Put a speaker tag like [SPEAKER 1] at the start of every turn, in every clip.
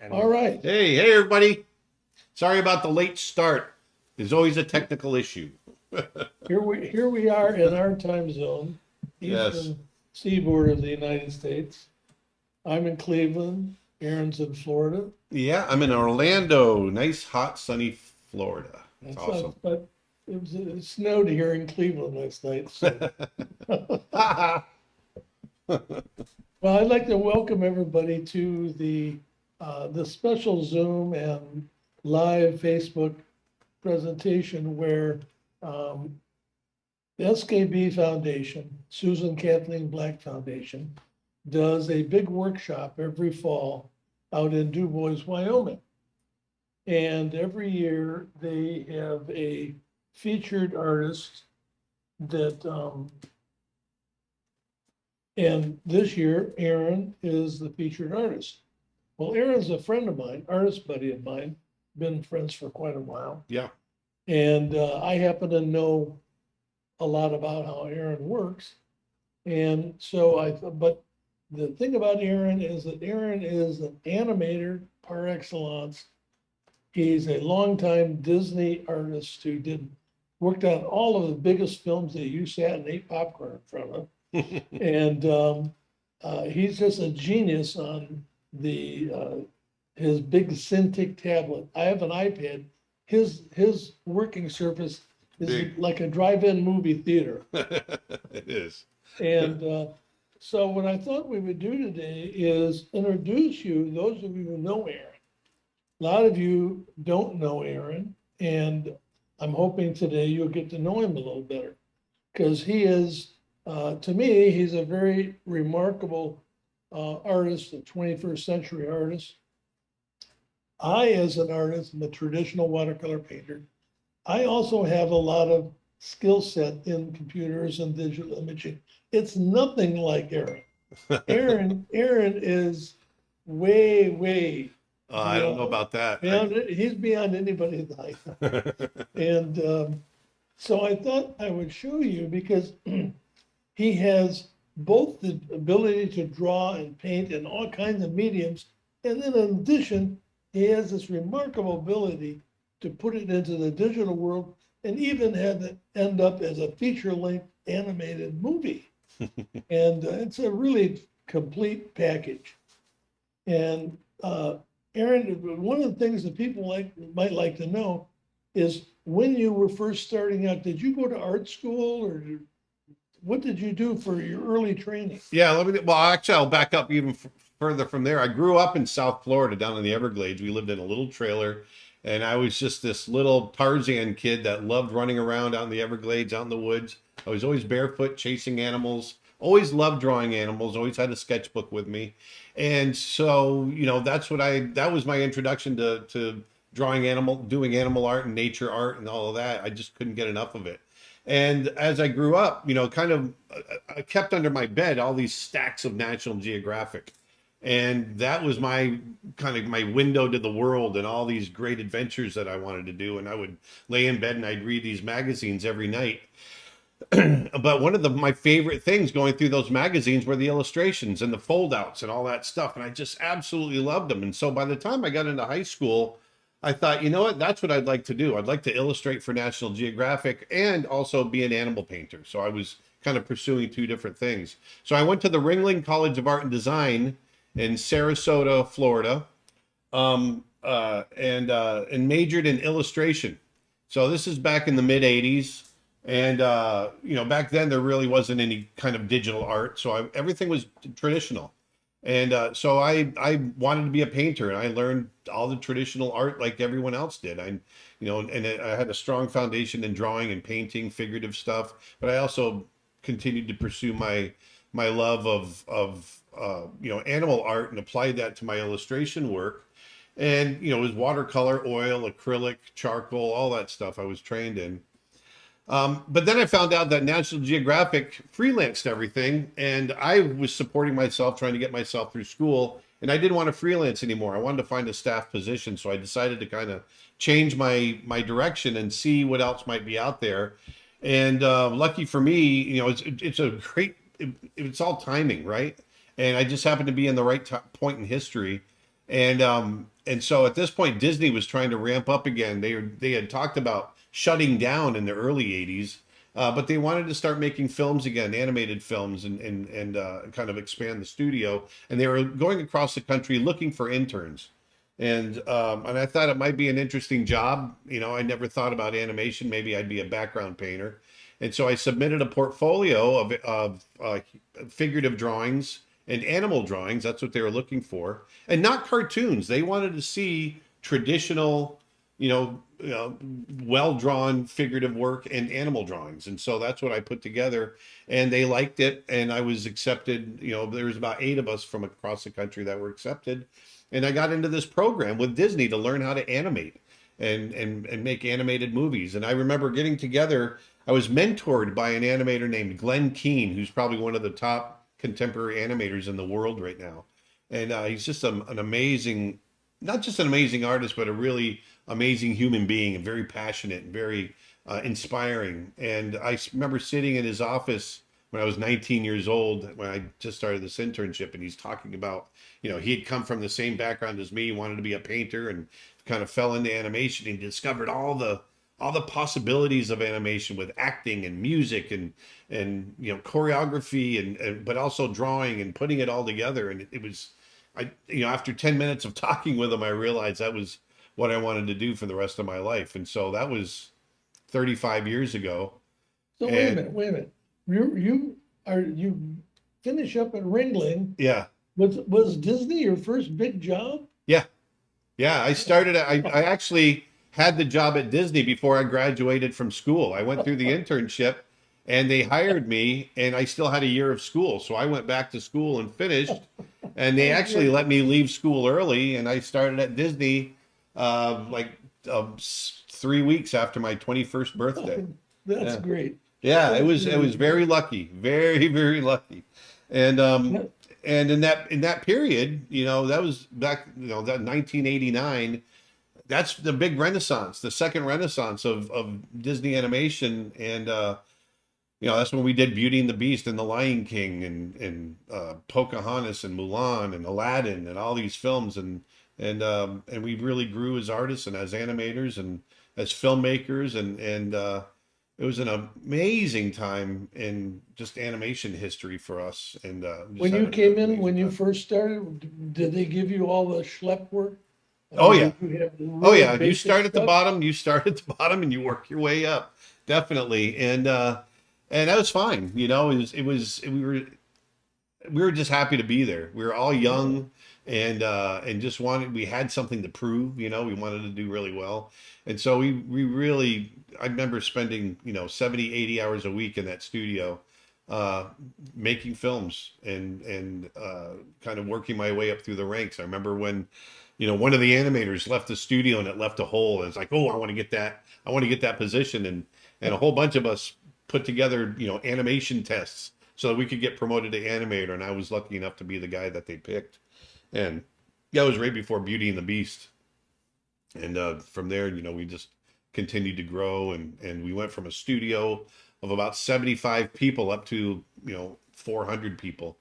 [SPEAKER 1] All right.
[SPEAKER 2] Hey, everybody. Sorry about the late start. There's always a technical issue.
[SPEAKER 1] Here we are in our time zone,
[SPEAKER 2] Yes.
[SPEAKER 1] eastern seaboard of the United States. I'm in Cleveland. Aaron's in Florida.
[SPEAKER 2] Yeah, I'm in Orlando. Nice, hot, sunny Florida. It's
[SPEAKER 1] That's
[SPEAKER 2] awesome.
[SPEAKER 1] but it snowed here in Cleveland last night. So, well, I'd like to welcome everybody to the special Zoom and live Facebook presentation where the SKB Foundation, Susan Kathleen Black Foundation, does a big workshop every fall out in Du Bois, Wyoming. And every year they have a featured artist that, and this year Aaron is the featured artist. Well, Aaron's a friend of mine, artist buddy of mine, been friends for quite a while.
[SPEAKER 2] Yeah.
[SPEAKER 1] And I happen to know a lot about how Aaron works. And so but the thing about Aaron is that Aaron is an animator par excellence. He's a longtime Disney artist who worked on all of the biggest films that you sat and ate popcorn in front of. And he's just a genius on his big Cintiq tablet. I have an iPad. His working surface is
[SPEAKER 2] Big.
[SPEAKER 1] like a drive-in movie theater.
[SPEAKER 2] It is.
[SPEAKER 1] And so what I thought we would do today is introduce you, those of you who know Aaron. A lot of you don't know Aaron, and I'm hoping today you'll get to know him a little better. Because he is, to me, he's a very remarkable artist, a 21st century artist. I, as an artist, am a traditional watercolor painter. I also have a lot of skill set in computers and digital imaging. It's nothing like Aaron. Aaron is way
[SPEAKER 2] I don't know about that.
[SPEAKER 1] he's beyond anybody's height. And so I thought I would show you because he has both the ability to draw and paint in all kinds of mediums. And then in addition, he has this remarkable ability to put it into the digital world and even have it end up as a feature-length animated movie. And it's a really complete package. And Aaron, one of the things that people might like to know is when you were first starting out, did you go to art school or what did you do for your early training?
[SPEAKER 2] Yeah, well, actually, I'll back up even further from there. I grew up in South Florida, down in the Everglades. We lived in a little trailer, and I was just this little Tarzan kid that loved running around out in the Everglades, out in the woods. I was always barefoot, chasing animals. Always loved drawing animals. Always had a sketchbook with me, and so that was my introduction to doing animal art and nature art and all of that. I just couldn't get enough of it. And as I grew up, I kept under my bed all these stacks of National Geographic. And that was my window to the world and all these great adventures that I wanted to do. And I would lay in bed and I'd read these magazines every night. But one of my favorite things going through those magazines were the illustrations and the foldouts and all that stuff. And I just absolutely loved them. And so by the time I got into high school, I thought, you know what, that's what I'd like to do. I'd like to illustrate for National Geographic and also be an animal painter. So I was kind of pursuing two different things. So I went to the Ringling College of Art and Design in Sarasota, Florida, and majored in illustration. So this is back in the mid 80s. And, back then there really wasn't any kind of digital art. So everything was traditional. And so I wanted to be a painter, and I learned all the traditional art like everyone else did. I had a strong foundation in drawing and painting, figurative stuff. But I also continued to pursue my love of animal art and applied that to my illustration work. And it was watercolor, oil, acrylic, charcoal, all that stuff I was trained in. But then I found out that National Geographic freelanced everything, and I was supporting myself, trying to get myself through school, and I didn't want to freelance anymore. I wanted to find a staff position, so I decided to kind of change my direction and see what else might be out there. And lucky for me, it's all timing, right? And I just happened to be in the right point in history. And and so at this point, Disney was trying to ramp up again. They had talked about shutting down in the early '80s, but they wanted to start making films again, animated films, and kind of expand the studio. And they were going across the country looking for interns. And I thought it might be an interesting job. You know, I never thought about animation. Maybe I'd be a background painter. And so I submitted a portfolio of figurative drawings and animal drawings. That's what they were looking for, and not cartoons. They wanted to see traditional, well drawn figurative work and animal drawings. And so that's what I put together, and they liked it. And I was accepted. You know, there was about 8 of us from across the country that were accepted, and I got into this program with Disney to learn how to animate and make animated movies. And I remember getting together. I was mentored by an animator named Glenn Keane, who's probably one of the top contemporary animators in the world right now. And he's just an amazing, not just an amazing artist, but a really amazing human being, and very passionate and very inspiring. And I remember sitting in his office when I was 19 years old, when I just started this internship, and he's talking about, he had come from the same background as me, wanted to be a painter, and kind of fell into animation and discovered all the possibilities of animation with acting and music and choreography and but also drawing and putting it all together. And it was, after 10 minutes of talking with him, I realized that was what I wanted to do for the rest of my life. And so that was 35 years ago.
[SPEAKER 1] So wait a minute. You finish up at Ringling.
[SPEAKER 2] Yeah.
[SPEAKER 1] Was Disney your first big job?
[SPEAKER 2] Yeah. I actually had the job at Disney before I graduated from school. I went through the internship and they hired me, and I still had a year of school. So I went back to school and finished, and they actually let me leave school early, and I started at Disney 3 weeks after my 21st birthday.
[SPEAKER 1] That's great.
[SPEAKER 2] Yeah, it was very lucky, very, very lucky. And in that period, that was back, that 1989. That's the big renaissance, the second renaissance of Disney animation. And, that's when we did Beauty and the Beast and The Lion King and Pocahontas and Mulan and Aladdin and all these films. And we really grew as artists and as animators and as filmmakers. And it was an amazing time in just animation history for us. And
[SPEAKER 1] when you came in, when you first started, did they give you all the schlep work?
[SPEAKER 2] Oh yeah.
[SPEAKER 1] Really
[SPEAKER 2] You start at the bottom. You start at the bottom, and you work your way up. Definitely, and that was fine. We were just happy to be there. We were all young, and just we had something to prove. We wanted to do really well, and so we really. I remember spending 70, 80 hours a week in that studio, making films and kind of working my way up through the ranks. I remember when. One of the animators left the studio and it left a hole. And it's like, oh, I want to get that. I want to get that position. And a whole bunch of us put together, animation tests so that we could get promoted to animator. And I was lucky enough to be the guy that they picked. And that was right before Beauty and the Beast. And from there, we just continued to grow. And we went from a studio of about 75 people up to, 400 people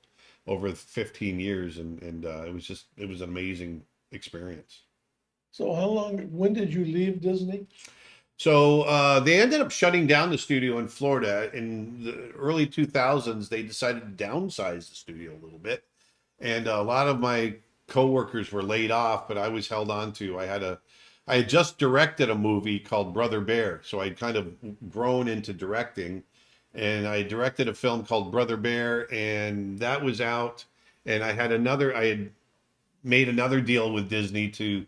[SPEAKER 2] over 15 years. And it was an amazing experience.
[SPEAKER 1] So when did you leave Disney?
[SPEAKER 2] So they ended up shutting down the studio in Florida in the early 2000s. They decided to downsize the studio a little bit, and a lot of my coworkers were laid off, but I was held on to. I had just directed a movie called Brother Bear, so I'd kind of grown into directing, and I directed a film called Brother Bear, and that was out, and I had made another deal with Disney to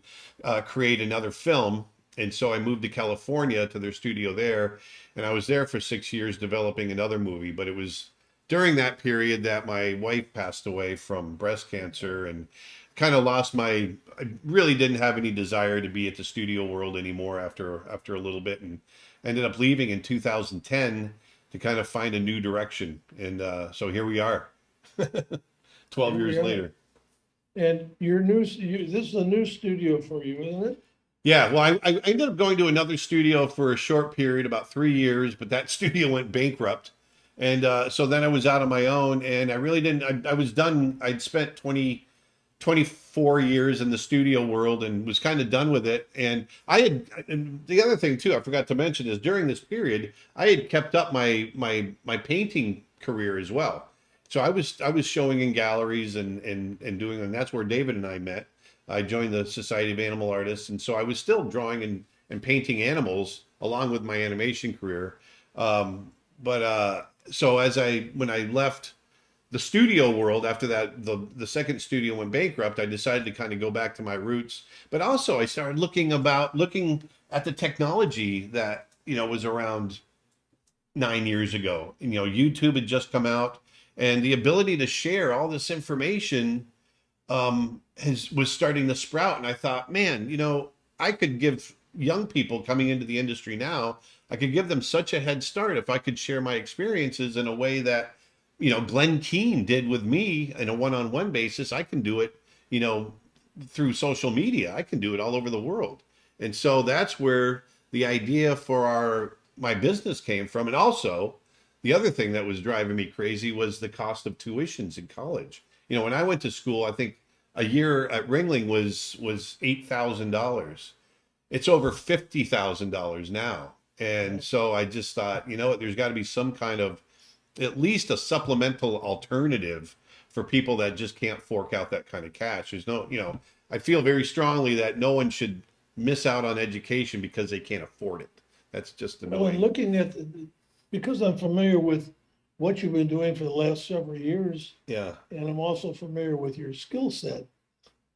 [SPEAKER 2] create another film. And so I moved to California to their studio there. And I was there for 6 years developing another movie. But it was during that period that my wife passed away from breast cancer, and kind of I really didn't have any desire to be at the studio world anymore after a little bit, and ended up leaving in 2010 to kind of find a new direction. And so here we are 12 years later.
[SPEAKER 1] And this is a new studio for you, isn't it?
[SPEAKER 2] Yeah, well, I ended up going to another studio for a short period, about 3 years, but that studio went bankrupt. And so then I was out on my own, and I really didn't, I was done. I'd spent 20 24 years in the studio world and was kind of done with it. And and the other thing too, I forgot to mention is during this period, I had kept up my painting career as well. So I was showing in galleries and doing, and that's where David and I met. I joined the Society of Animal Artists, and so I was still drawing and painting animals along with my animation career. So when I left the studio world after that, the second studio went bankrupt, I decided to kind of go back to my roots. But also I started looking at the technology that, was around 9 years ago. YouTube had just come out, and the ability to share all this information was starting to sprout. And I thought, man, I could give young people coming into the industry now, I could give them such a head start if I could share my experiences in a way that, Glenn Keane did with me in a one-on-one basis. I can do it, through social media. I can do it all over the world. And so that's where the idea for my business came from. And also the other thing that was driving me crazy was the cost of tuitions in college. When I went to school, I think a year at Ringling was $8,000. It's over $50,000 now. And so I just thought, there's got to be some kind of, at least a supplemental alternative for people that just can't fork out that kind of cash. There's no, I feel very strongly that no one should miss out on education because they can't afford it. That's just annoying.
[SPEAKER 1] Well, and looking at, because I'm familiar with what you've been doing for the last several years.
[SPEAKER 2] Yeah.
[SPEAKER 1] And I'm also familiar with your skill set.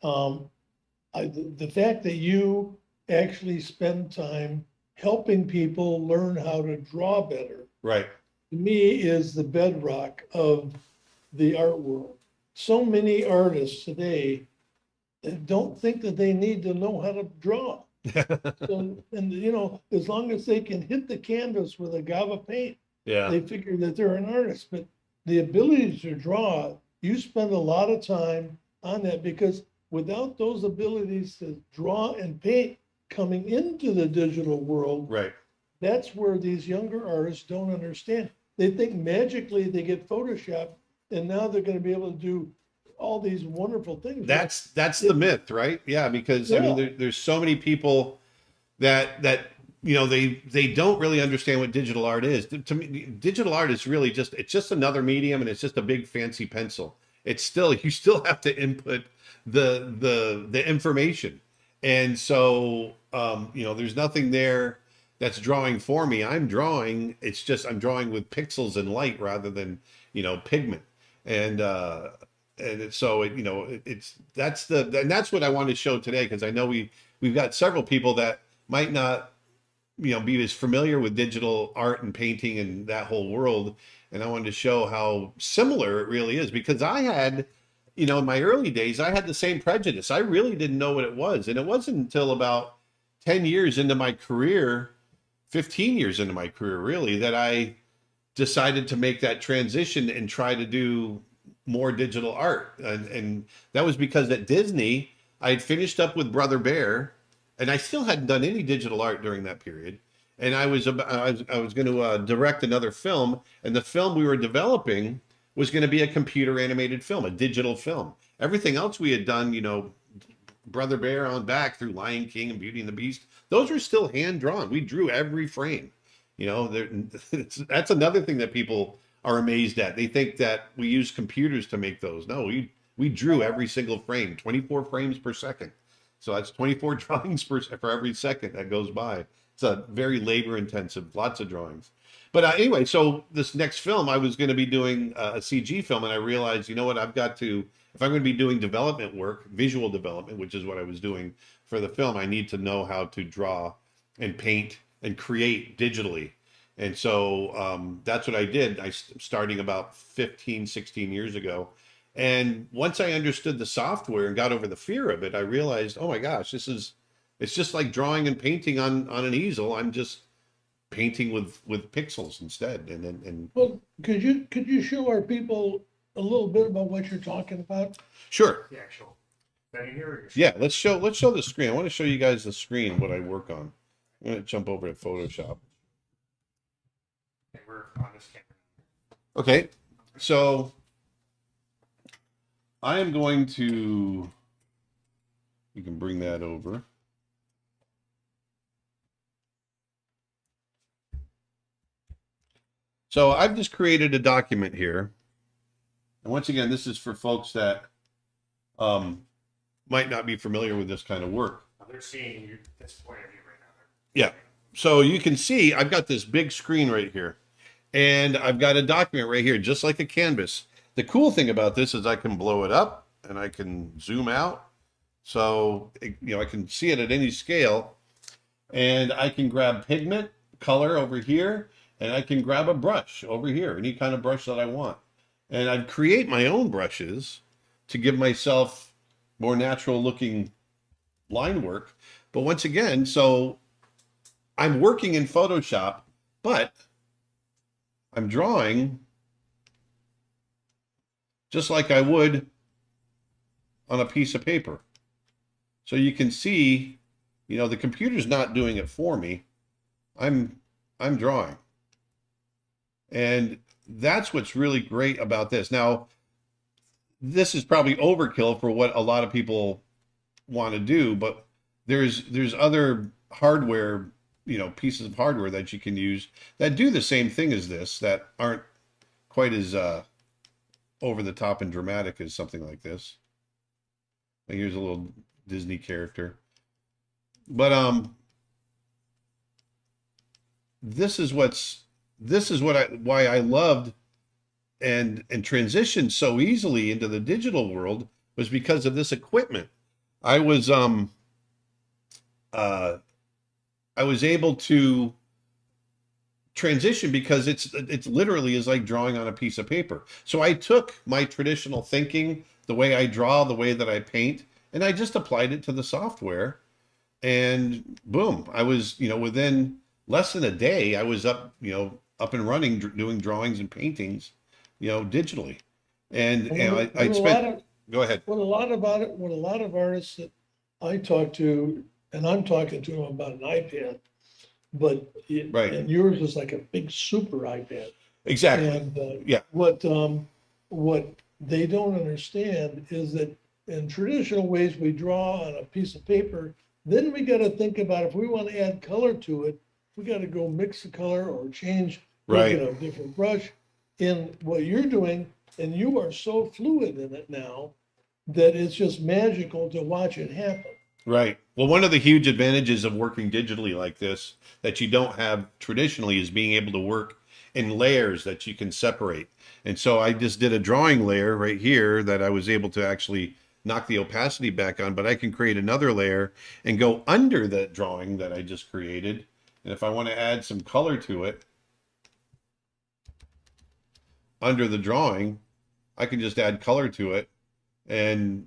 [SPEAKER 1] The fact that you actually spend time helping people learn how to draw better,
[SPEAKER 2] right,
[SPEAKER 1] to me is the bedrock of the art world. So many artists today don't think that they need to know how to draw. So, and as long as they can hit the canvas with a Gava paint,
[SPEAKER 2] yeah,
[SPEAKER 1] they figure that they're an artist. But the ability to draw, you spend a lot of time on that, because without those abilities to draw and paint coming into the digital world,
[SPEAKER 2] right,
[SPEAKER 1] that's where these younger artists don't understand. They think magically they get Photoshop and now they're going to be able to do all these wonderful things.
[SPEAKER 2] That's the myth, right? Yeah, because I mean, there's so many people that they don't really understand what digital art is. To me, digital art is really it's just another medium, and it's just a big fancy pencil. It's still, you still have to input the information, and so there's nothing there that's drawing for me. I'm drawing. It's just I'm drawing with pixels and light rather than pigment, and so that's what I want to show today, because I know we've got several people that might not be as familiar with digital art and painting and that whole world, and I wanted to show how similar it really is, because I had in my early days I had the same prejudice. I really didn't know what it was, and it wasn't until about 10 years into my career, 15 years into my career really, that I decided to make that transition and try to do more digital art. And that was because at Disney, I had finished up with Brother Bear, and I still hadn't done any digital art during that period. And I was going to direct another film, and the film we were developing was going to be a computer animated film, a digital film. Everything else we had done, Brother Bear on back through Lion King and Beauty and the Beast, those were still hand drawn. We drew every frame. That's another thing that people are amazed at. They think that we use computers to make those. No, we drew every single frame, 24 frames per second. So that's 24 drawings for every second that goes by. It's a very labor intensive, lots of drawings. But anyway, so this next film, I was going to be doing a CG film, and I realized, I've got to, if I'm going to be doing development work, visual development, which is what I was doing for the film, I need to know how to draw and paint and create digitally. And so that's what I did. Starting about 15, 16 years ago. And once I understood the software and got over the fear of it, I realized, oh my gosh, it's just like drawing and painting on an easel. I'm just painting with pixels instead. And
[SPEAKER 1] well, could you show our people a little bit about what you're talking about?
[SPEAKER 2] Sure.
[SPEAKER 3] The actual thing here.
[SPEAKER 2] Yeah, let's show the screen. I want to show you guys the screen, what I work on. I'm going to jump over to Photoshop.
[SPEAKER 3] Okay, we're on this camera.
[SPEAKER 2] Okay, so I am going to, you can bring that over. So I've just created a document here. And once again, this is for folks that might not be familiar with this kind of work.
[SPEAKER 3] They're seeing you this point of view right now.
[SPEAKER 2] Yeah. So you can see I've got this big screen right here. And I've got a document right here, just like a canvas. The cool thing about this is I can blow it up and I can zoom out. So, I can see it at any scale. And I can grab pigment, color over here, and I can grab a brush over here, any kind of brush that I want. And I'd create my own brushes to give myself more natural looking line work. But once again, so I'm working in Photoshop, but I'm drawing just like I would on a piece of paper. So you can see, the computer's not doing it for me. I'm drawing. And that's what's really great about this. Now, this is probably overkill for what a lot of people want to do, but there's other hardware, pieces of hardware that you can use that do the same thing as this, that aren't quite as over the top and dramatic as something like this. And here's a little Disney character. But why I loved and transitioned so easily into the digital world was because of this equipment. I was able to transition because it's literally is like drawing on a piece of paper. So I took my traditional thinking, the way I draw, the way that I paint, and I just applied it to the software, and boom, I was, within less than a day, I was up and running, doing drawings and paintings, digitally. And I spent, go ahead.
[SPEAKER 1] What a lot of artists that I talk to, and I'm talking to them about an iPad, but
[SPEAKER 2] Right.
[SPEAKER 1] And yours is like a big super iPad.
[SPEAKER 2] Exactly.
[SPEAKER 1] And
[SPEAKER 2] Yeah.
[SPEAKER 1] what they don't understand is that in traditional ways we draw on a piece of paper, then we got to think about if we want to add color to it, we got to go mix the color or change,
[SPEAKER 2] Right.
[SPEAKER 1] Get a different brush. In what you're doing, and you are so fluid in it now that it's just magical to watch it happen.
[SPEAKER 2] Right. Well, one of the huge advantages of working digitally like this that you don't have traditionally is being able to work in layers that you can separate. And so I just did a drawing layer right here that I was able to actually knock the opacity back on, but I can create another layer and go under that drawing that I just created. And if I want to add some color to it under the drawing, I can just add color to it. And,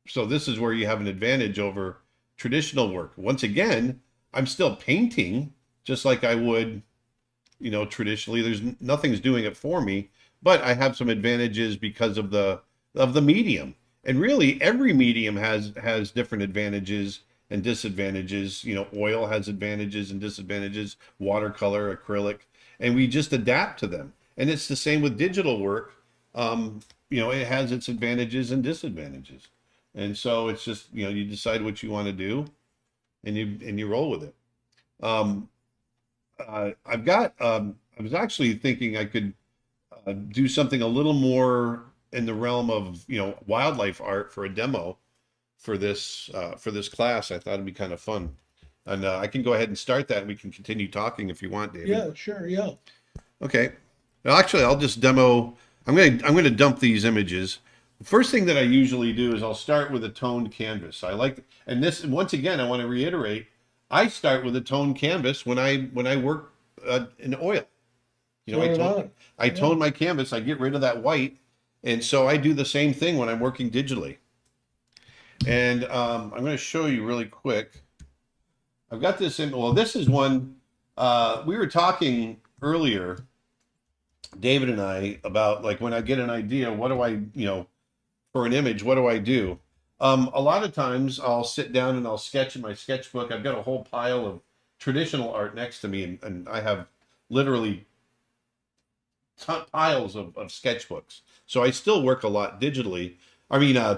[SPEAKER 2] so this is where you have an advantage over traditional work. Once again, I'm still painting just like I would, traditionally. Nothing's doing it for me, but I have some advantages because of the medium. And really every medium has different advantages and disadvantages. Oil has advantages and disadvantages, watercolor, acrylic, and we just adapt to them. And it's the same with digital work. It has its advantages and disadvantages. And so it's just, you decide what you want to do and you roll with it. I was actually thinking I could do something a little more in the realm of, wildlife art for a demo for this class. I thought it'd be kind of fun. And I can go ahead and start that and we can continue talking if you want, David.
[SPEAKER 1] Yeah, sure. Yeah.
[SPEAKER 2] Okay. Well, actually, I'll just demo. I'm going to dump these images. The first thing that I usually do is I'll start with a toned canvas. And this, once again, I want to reiterate, I start with a toned canvas when I work in oil. I tone my canvas, I get rid of that white. And so I do the same thing when I'm working digitally. And I'm going to show you really quick. I've got this in, well, this is one, we were talking earlier, David and I, about like when I get an idea, what do I, for an image, what do I do? A lot of times I'll sit down and I'll sketch in my sketchbook. I've got a whole pile of traditional art next to me, and I have literally piles of sketchbooks. So I still work a lot digitally.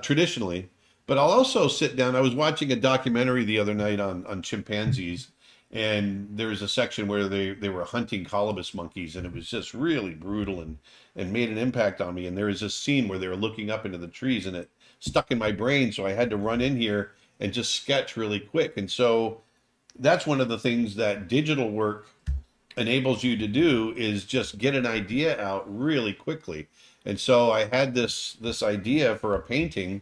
[SPEAKER 2] Traditionally. But I'll also sit down. I was watching a documentary the other night on chimpanzees, and there was a section where they were hunting colobus monkeys, and it was just really brutal and made an impact on me. And there was this scene where they were looking up into the trees, and it stuck in my brain, so I had to run in here and just sketch really quick. And so that's one of the things that digital work enables you to do, is just get an idea out really quickly. And so I had this idea for a painting,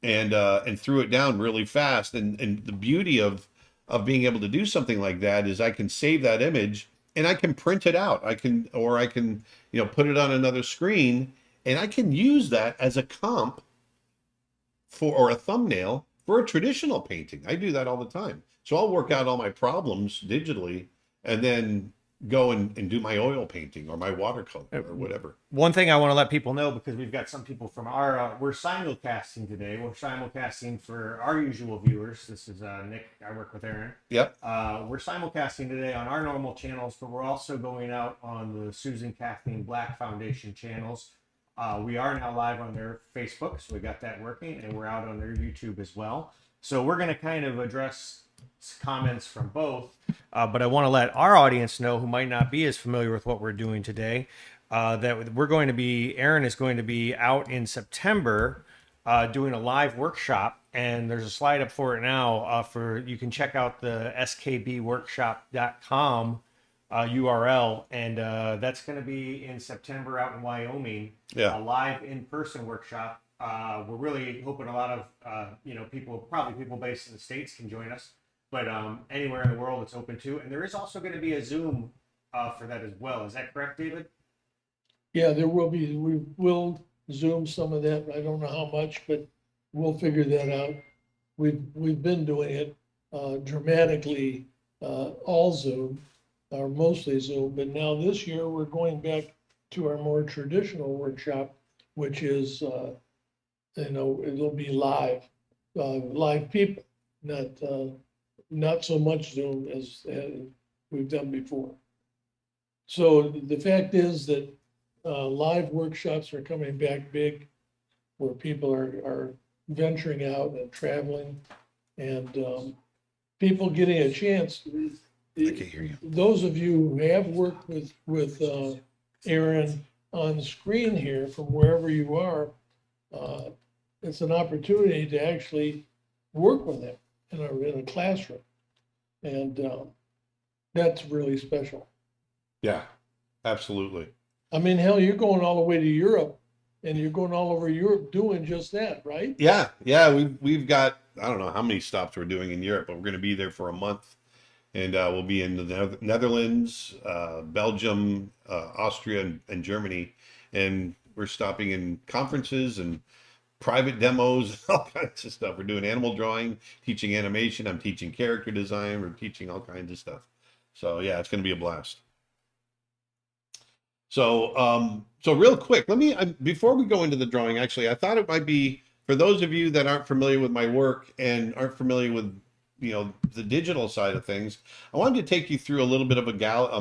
[SPEAKER 2] and threw it down really fast. And the beauty of being able to do something like that is I can save that image and I can print it out. I can put it on another screen, and I can use that as a comp or a thumbnail for a traditional painting. I do that all the time. So I'll work out all my problems digitally and then go and do my oil painting or my watercolor or whatever.
[SPEAKER 4] One thing I want to let people know, because we've got some people from we're simulcasting today. We're simulcasting for our usual viewers. This is Nick. I work with Aaron.
[SPEAKER 2] Yep.
[SPEAKER 4] We're simulcasting today on our normal channels, but we're also going out on the Susan Kathleen Black Foundation channels. We are now live on their Facebook, so we got that working, and we're out on their YouTube as well. So we're going to kind of address comments from both, but I want to let our audience know, who might not be as familiar with what we're doing today, that Aaron is going to be out in September doing a live workshop, and there's a slide up for it now. You can check out the skbworkshop.com URL, and that's going to be in September out in Wyoming.
[SPEAKER 2] Yeah.
[SPEAKER 4] A live in-person workshop. We're really hoping a lot of people based in the States can join us, but anywhere in the world it's open to. And there is also going to be a Zoom for that as well. Is that correct, David?
[SPEAKER 1] Yeah, there will be. We will Zoom some of that. I don't know how much, but we'll figure that out. We've been doing it dramatically all Zoom, or mostly Zoom, but now this year we're going back to our more traditional workshop, which is it'll be live people, not so much Zoom as we've done before. So the fact is that live workshops are coming back big, where people are venturing out and traveling, and people getting a chance.
[SPEAKER 2] I can't hear you.
[SPEAKER 1] Those of you who have worked with Aaron on screen here from wherever you are, it's an opportunity to actually work with him in a classroom, and that's really special.
[SPEAKER 2] Yeah, absolutely.
[SPEAKER 1] I mean, hell, you're going all the way to Europe, and you're going all over Europe doing just that, right?
[SPEAKER 2] Yeah. We've got, I don't know how many stops we're doing in Europe, but we're going to be there for a month, and we'll be in the Netherlands, Belgium, Austria, and Germany, and we're stopping in conferences and private demos, all kinds of stuff. We're doing animal drawing, teaching animation. I'm teaching character design. We're teaching all kinds of stuff. So yeah, it's going to be a blast. So real quick, before we go into the drawing, actually, I thought it might be, for those of you that aren't familiar with my work and aren't familiar with, the digital side of things, I wanted to take you through a little bit of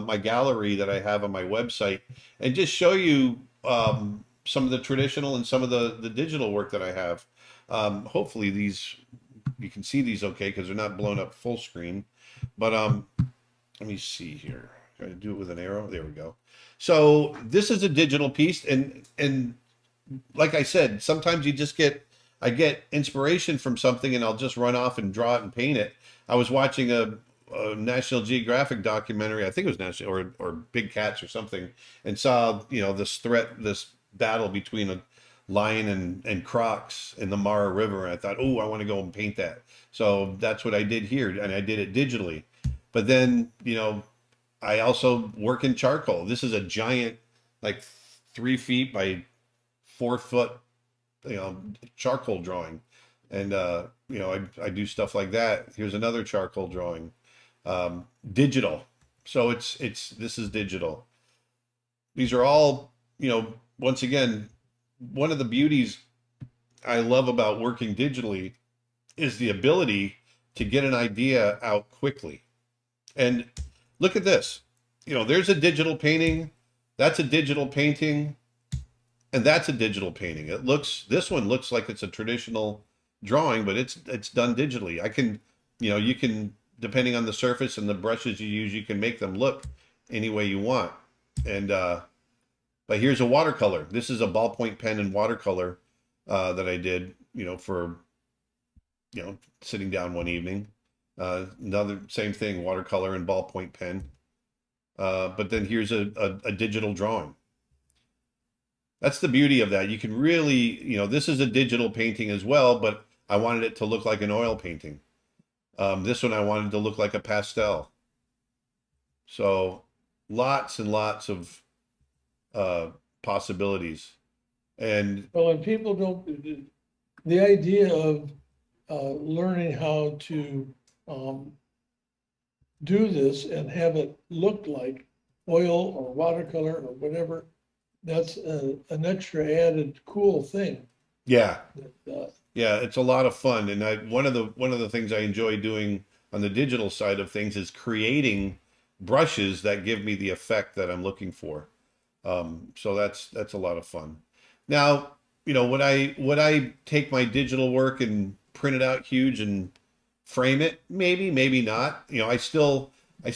[SPEAKER 2] my gallery that I have on my website, and just show you some of the traditional and some of the digital work that I have. Hopefully you can see these okay, because they're not blown up full screen. But let me see here. Can I do it with an arrow? There we go. So this is a digital piece, and like I said, sometimes I get inspiration from something, and I'll just run off and draw it and paint it. I was watching a National Geographic documentary, I think it was National or Big Cats or something, and saw this battle between a lion and crocs in the Mara River, and I thought, oh, I want to go and paint that. So that's what I did here, and I did it digitally. But then I also work in charcoal. This is a giant, like 3 feet by 4 foot, charcoal drawing. And, I do stuff like that. Here's another charcoal drawing, digital. So this is digital. These are all, once again, one of the beauties I love about working digitally is the ability to get an idea out quickly. And look at this, there's a digital painting. That's a digital painting. and that's a digital painting. This one looks like it's a traditional drawing, but it's done digitally. I can, you can, depending on the surface and the brushes you use, you can make them look any way you want. And but here's a watercolor. This is a ballpoint pen and watercolor that I did, for sitting down one evening. Another same thing, watercolor and ballpoint pen. But then here's a digital drawing. That's the beauty of that. You can really, this is a digital painting as well, but I wanted it to look like an oil painting. This one I wanted to look like a pastel. So lots and lots of possibilities. And
[SPEAKER 1] Well, and people don't, the idea of learning how to do this and have it look like oil or watercolor or whatever, that's an extra added cool thing.
[SPEAKER 2] yeah,
[SPEAKER 1] That,
[SPEAKER 2] yeah, it's a lot of fun. And one of the things I enjoy doing on the digital side of things is creating brushes that give me the effect that I'm looking for. So that's a lot of fun. Now, would I take my digital work and print it out huge and frame it? Maybe, maybe not. I still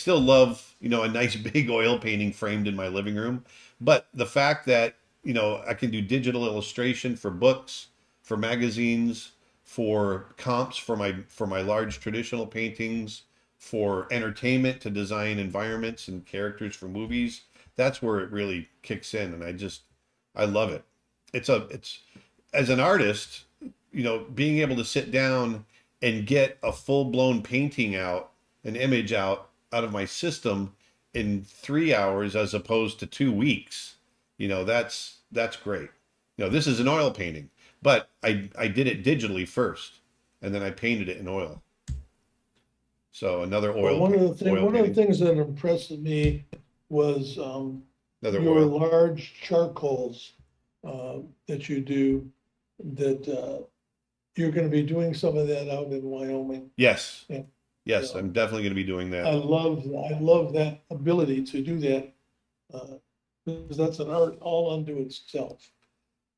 [SPEAKER 2] love, a nice big oil painting framed in my living room. But the fact that, I can do digital illustration for books, for magazines, for comps, for my large traditional paintings, for entertainment, to design environments and characters for movies, that's where it really kicks in. And I love it. It's as an artist, being able to sit down and get a full-blown painting out, an image out of my system in 3 hours as opposed to 2 weeks, that's great. This is an oil painting, but I did it digitally first, and then I painted it in oil. So another oil.
[SPEAKER 1] one of the
[SPEAKER 2] painting.
[SPEAKER 1] things that impressed me was
[SPEAKER 2] Another
[SPEAKER 1] your
[SPEAKER 2] oil.
[SPEAKER 1] large charcoals that you do, that you're going to be doing some of that out in Wyoming.
[SPEAKER 2] Yes.
[SPEAKER 1] Yeah.
[SPEAKER 2] Yes,
[SPEAKER 1] Yeah.
[SPEAKER 2] I'm definitely going to be doing that.
[SPEAKER 1] I love that ability to do that, because that's an art all unto itself.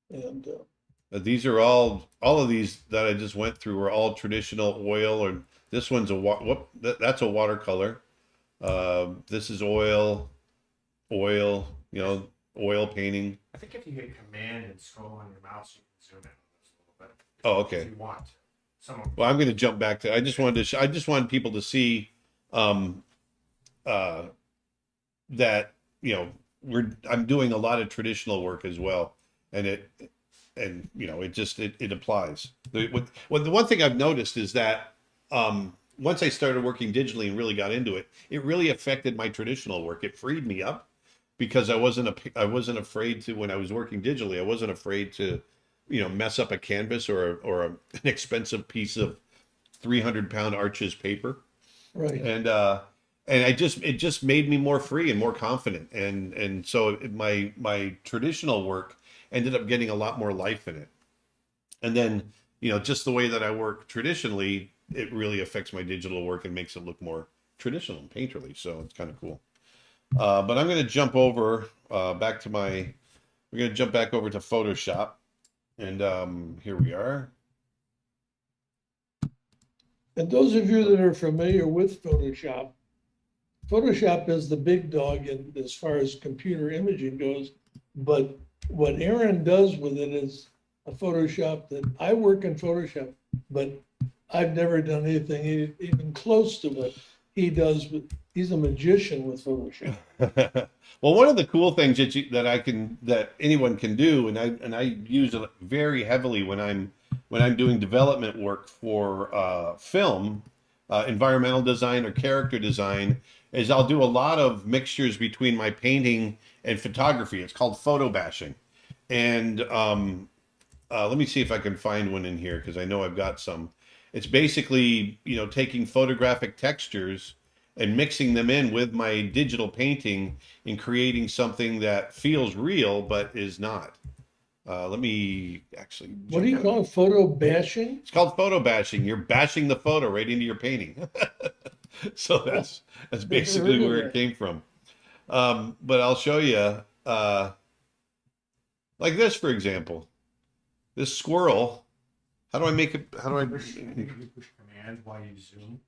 [SPEAKER 1] And
[SPEAKER 2] These are all of these that I just went through were all traditional oil, or this one's that's a watercolor. This is oil, oil painting.
[SPEAKER 3] I think if you hit Command and scroll on your mouse, you can zoom in on this a little bit.
[SPEAKER 2] Oh,
[SPEAKER 3] If
[SPEAKER 2] okay.
[SPEAKER 3] you want. Someone.
[SPEAKER 2] Well, I'm going to jump back to. I just wanted people to see that I'm doing a lot of traditional work as well, and it applies. The one thing I've noticed is that once I started working digitally and really got into it, it really affected my traditional work. It freed me up because I wasn't afraid to, when I was working digitally, I wasn't afraid to mess up a canvas or an expensive piece of 300-pound Arches paper.
[SPEAKER 1] right.
[SPEAKER 2] And it just made me more free and more confident. And so my traditional work ended up getting a lot more life in it. And then, just the way that I work traditionally, it really affects my digital work and makes it look more traditional and painterly. So it's kind of cool. But I'm going to jump over we're going to jump back over to Photoshop. And here we are.
[SPEAKER 1] And those of you that are familiar with Photoshop, Photoshop is the big dog as far as computer imaging goes. But what Aaron does with it is a Photoshop that I work in Photoshop, but I've never done anything even close to what he does. He's a magician with Photoshop.
[SPEAKER 2] Well, one of the cool things that anyone can do, and I use it very heavily when I'm doing development work for film, environmental design or character design, is I'll do a lot of mixtures between my painting and photography. It's called photo bashing. And let me see if I can find one in here, because I know I've got some. It's basically, taking photographic textures and mixing them in with my digital painting and creating something that feels real but is not. Let me actually.
[SPEAKER 1] What do you call it? Photo bashing?
[SPEAKER 2] It's called photo bashing. You're bashing the photo right into your painting. So that's basically where it came from. But I'll show you. Like this, for example, this squirrel. How do I make it? How do I?
[SPEAKER 3] Push, you push command while you zoom.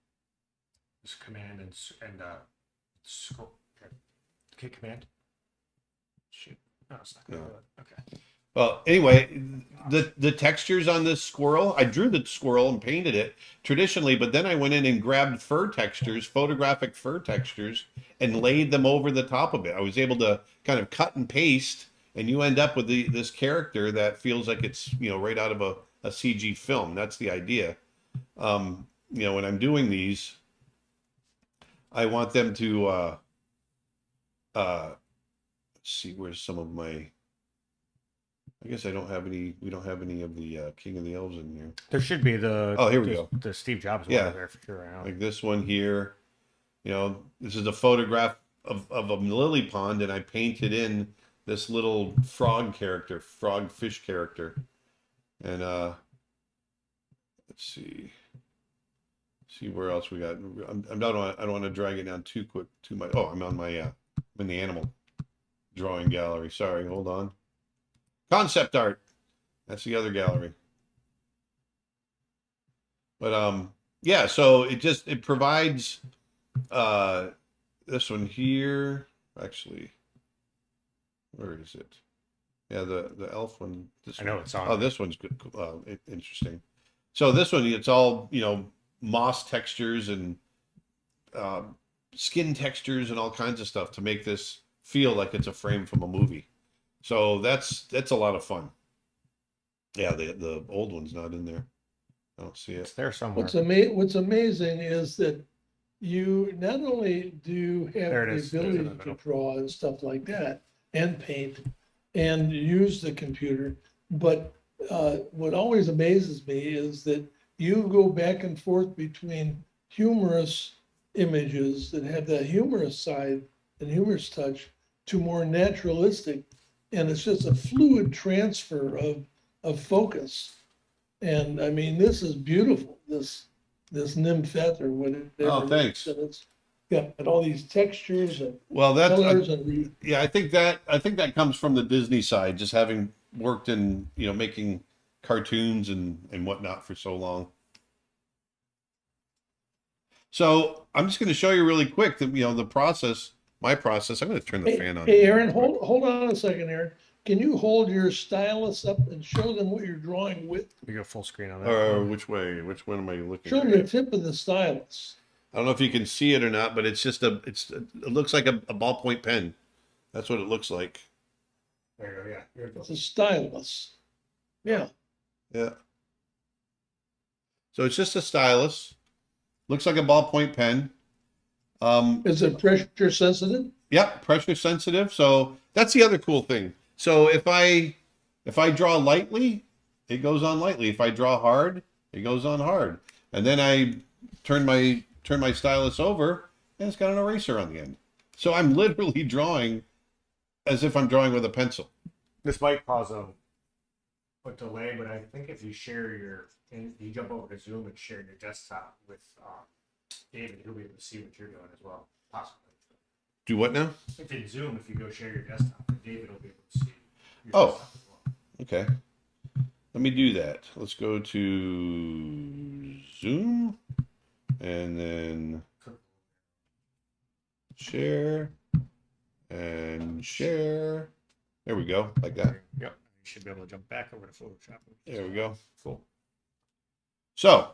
[SPEAKER 3] Just command and scroll. Okay, command. Shoot. No, it's not gonna
[SPEAKER 2] No.
[SPEAKER 3] do it. Okay.
[SPEAKER 2] Well, anyway, the textures on this squirrel, I drew the squirrel and painted it traditionally, but then I went in and grabbed fur textures, photographic fur textures, and laid them over the top of it. I was able to kind of cut and paste, and you end up with this character that feels like it's, you know, right out of a CG film. That's the idea. You know, when I'm doing these, I want them to let's see, where's some of my, I guess I don't have any, we don't have any of the King of the Elves in here.
[SPEAKER 4] There should be the.
[SPEAKER 2] Oh, here we go.
[SPEAKER 4] The Steve Jobs one
[SPEAKER 2] Yeah.
[SPEAKER 4] there for sure. I know.
[SPEAKER 2] Like this one here. You know, this is a photograph of a lily pond, and I painted in this little frog character, frog fish character. And let's see. See where else we got. I don't want to drag it down too much. Oh, I'm on my I'm in the animal drawing gallery. Sorry, hold on. Concept art. That's the other gallery. But yeah, so it provides this one here. Actually, where is it? Yeah, the elf one. This
[SPEAKER 4] I know
[SPEAKER 2] one.
[SPEAKER 4] it's on.
[SPEAKER 2] Oh, this one's good. Interesting. So this one, it's all, you know, moss textures and skin textures and all kinds of stuff to make this feel like it's a frame from a movie. So that's a lot of fun. Yeah, the old one's not in there. I don't see
[SPEAKER 4] It's
[SPEAKER 2] it.
[SPEAKER 4] there somewhere.
[SPEAKER 1] What's amazing is that you not only do you have
[SPEAKER 4] There it
[SPEAKER 1] the
[SPEAKER 4] is. There's in
[SPEAKER 1] ability
[SPEAKER 4] the
[SPEAKER 1] to
[SPEAKER 4] middle.
[SPEAKER 1] draw and stuff like that, and paint, and use the computer, but what always amazes me is that you go back and forth between humorous images that have that humorous side and humorous touch to more naturalistic, and it's just a fluid transfer of focus. And I mean, this is beautiful, this nymphet or whatever.
[SPEAKER 2] Oh, thanks.
[SPEAKER 1] And it's got all these textures and
[SPEAKER 2] Well, that's
[SPEAKER 1] colors and
[SPEAKER 2] yeah. I think that comes from the Disney side, just having worked in, you know, making cartoons and whatnot for so long. So I'm just going to show you really quick that, you know, the process, my process. I'm going to turn the fan on.
[SPEAKER 1] Hey, Aaron, hold on a second, Aaron. Can you hold your stylus up and show them what you're drawing with?
[SPEAKER 4] We go full screen on that.
[SPEAKER 2] Which way? Which one am I looking
[SPEAKER 1] Show
[SPEAKER 2] at?
[SPEAKER 1] them the tip of the stylus.
[SPEAKER 2] I don't know if you can see it or not, but it's just it looks like a ballpoint pen. That's what it looks like.
[SPEAKER 3] There you go. Yeah. Here it
[SPEAKER 1] It's
[SPEAKER 3] goes.
[SPEAKER 1] a stylus. Yeah.
[SPEAKER 2] Yeah. So it's just a stylus. Looks like a ballpoint pen.
[SPEAKER 1] Is it pressure sensitive?
[SPEAKER 2] Yep, pressure sensitive. So that's the other cool thing. So if I draw lightly, it goes on lightly. If I draw hard, it goes on hard. And then I turn my stylus over, and it's got an eraser on the end. So I'm literally drawing as if I'm drawing with a pencil.
[SPEAKER 4] This might cause a.
[SPEAKER 3] A delay, but I think if you share and you jump over to Zoom and share your desktop with David, he'll be able to see what you're doing as well, possibly.
[SPEAKER 2] Do what now?
[SPEAKER 3] If in Zoom, if you go share your desktop, then David will be able to see your
[SPEAKER 2] Oh.
[SPEAKER 3] desktop as well.
[SPEAKER 2] Okay. Let me do that. Let's go to Zoom and then share and share. There we go, like that.
[SPEAKER 4] Yep. You should be able to jump back over to Photoshop.
[SPEAKER 2] There we go.
[SPEAKER 4] Cool.
[SPEAKER 2] So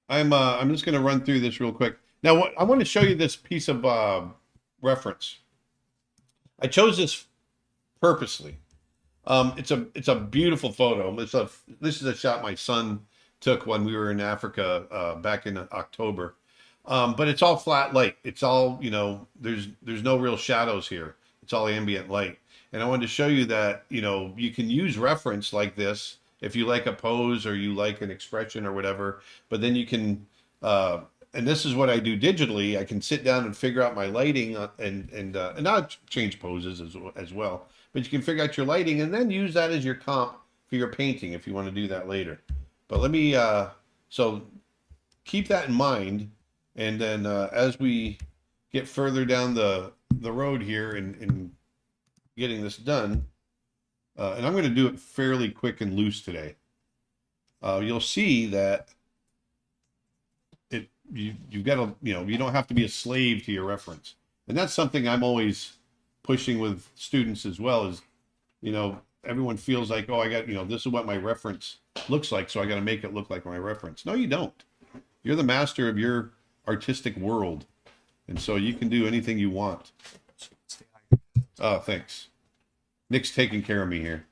[SPEAKER 2] I'm just going to run through this real quick. Now, I want to show you this piece of reference. I chose this purposely. It's a beautiful photo. This is a shot my son took when we were in Africa back in October. But it's all flat light. It's all, you know, there's no real shadows here. It's all ambient light. And I wanted to show you that, you know, you can use reference like this if you like a pose or you like an expression or whatever. But then you can, and this is what I do digitally. I can sit down and figure out my lighting and not change poses as well. But you can figure out your lighting and then use that as your comp for your painting if you want to do that later. But let me, so keep that in mind. And then as we get further down the road here in getting this done, and I'm going to do it fairly quick and loose today. You'll see that you've got to, you don't have to be a slave to your reference. And that's something I'm always pushing with students as well is, everyone feels like, oh, I got, this is what my reference looks like, so I got to make it look like my reference. No, you don't. You're the master of your artistic world. And so you can do anything you want. Oh, thanks. Nick's taking care of me here.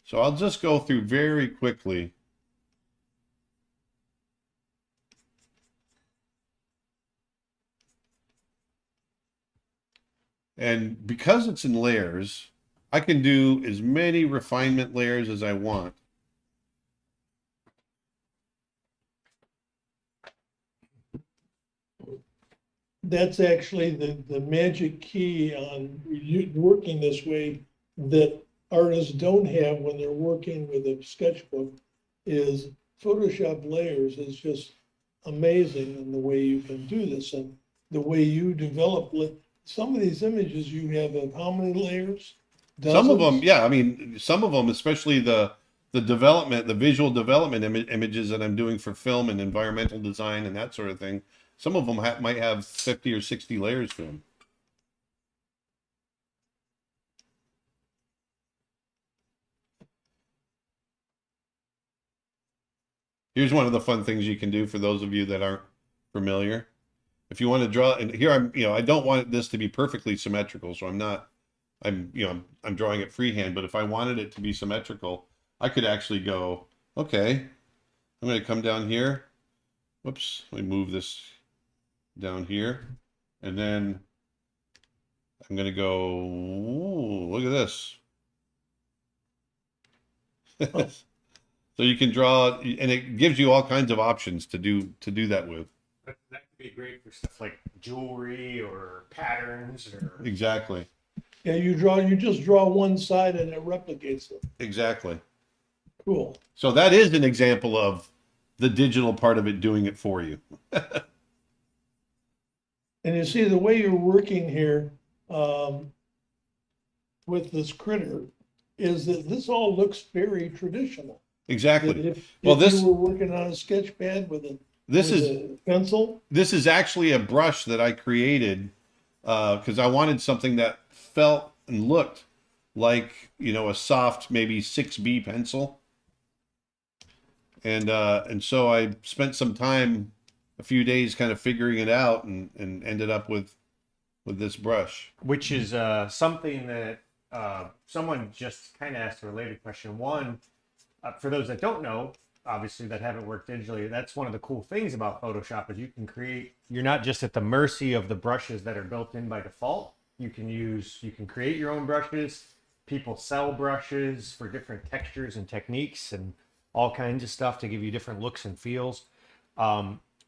[SPEAKER 2] So I'll just go through very quickly. And because it's in layers, I can do as many refinement layers as I want.
[SPEAKER 1] That's actually the magic key on working this way that artists don't have when they're working with a sketchbook is Photoshop layers is just amazing in the way you can do this and the way you develop. Some of these images you have of how many layers? Dozens?
[SPEAKER 2] Some of them, yeah. I mean, some of them, especially the development, the visual development images that I'm doing for film and environmental design and that sort of thing. Some of them might have 50 or 60 layers to them. Here's one of the fun things you can do for those of you that aren't familiar. If you want to draw, and here I don't want this to be perfectly symmetrical, so I'm drawing it freehand, but if I wanted it to be symmetrical, I could actually go, okay, I'm going to come down here. Whoops, let me move this down here. And then I'm going to go, ooh, look at this. So you can draw, and it gives you all kinds of options to do that with.
[SPEAKER 4] That could be great for stuff like jewelry or patterns or
[SPEAKER 2] Exactly.
[SPEAKER 1] Yeah, you just draw one side and it replicates it.
[SPEAKER 2] Exactly.
[SPEAKER 1] Cool.
[SPEAKER 2] So that is an example of the digital part of it doing it for you.
[SPEAKER 1] And you see the way you're working here with this critter is that this all looks very traditional.
[SPEAKER 2] Exactly.
[SPEAKER 1] That if
[SPEAKER 2] Well,
[SPEAKER 1] you were working on a sketch pad with a pencil.
[SPEAKER 2] This is actually a brush that I created because I wanted something that felt and looked like, a soft, maybe 6B pencil. And so I spent some time, a few days kind of figuring it out and ended up with this brush.
[SPEAKER 4] which is something that someone just kind of asked a related question. One, for those that don't know, obviously that haven't worked digitally, that's one of the cool things about Photoshop is you can create, you're not just at the mercy of the brushes that are built in by default. You can create your own brushes. People sell brushes for different textures and techniques and all kinds of stuff to give you different looks and feels.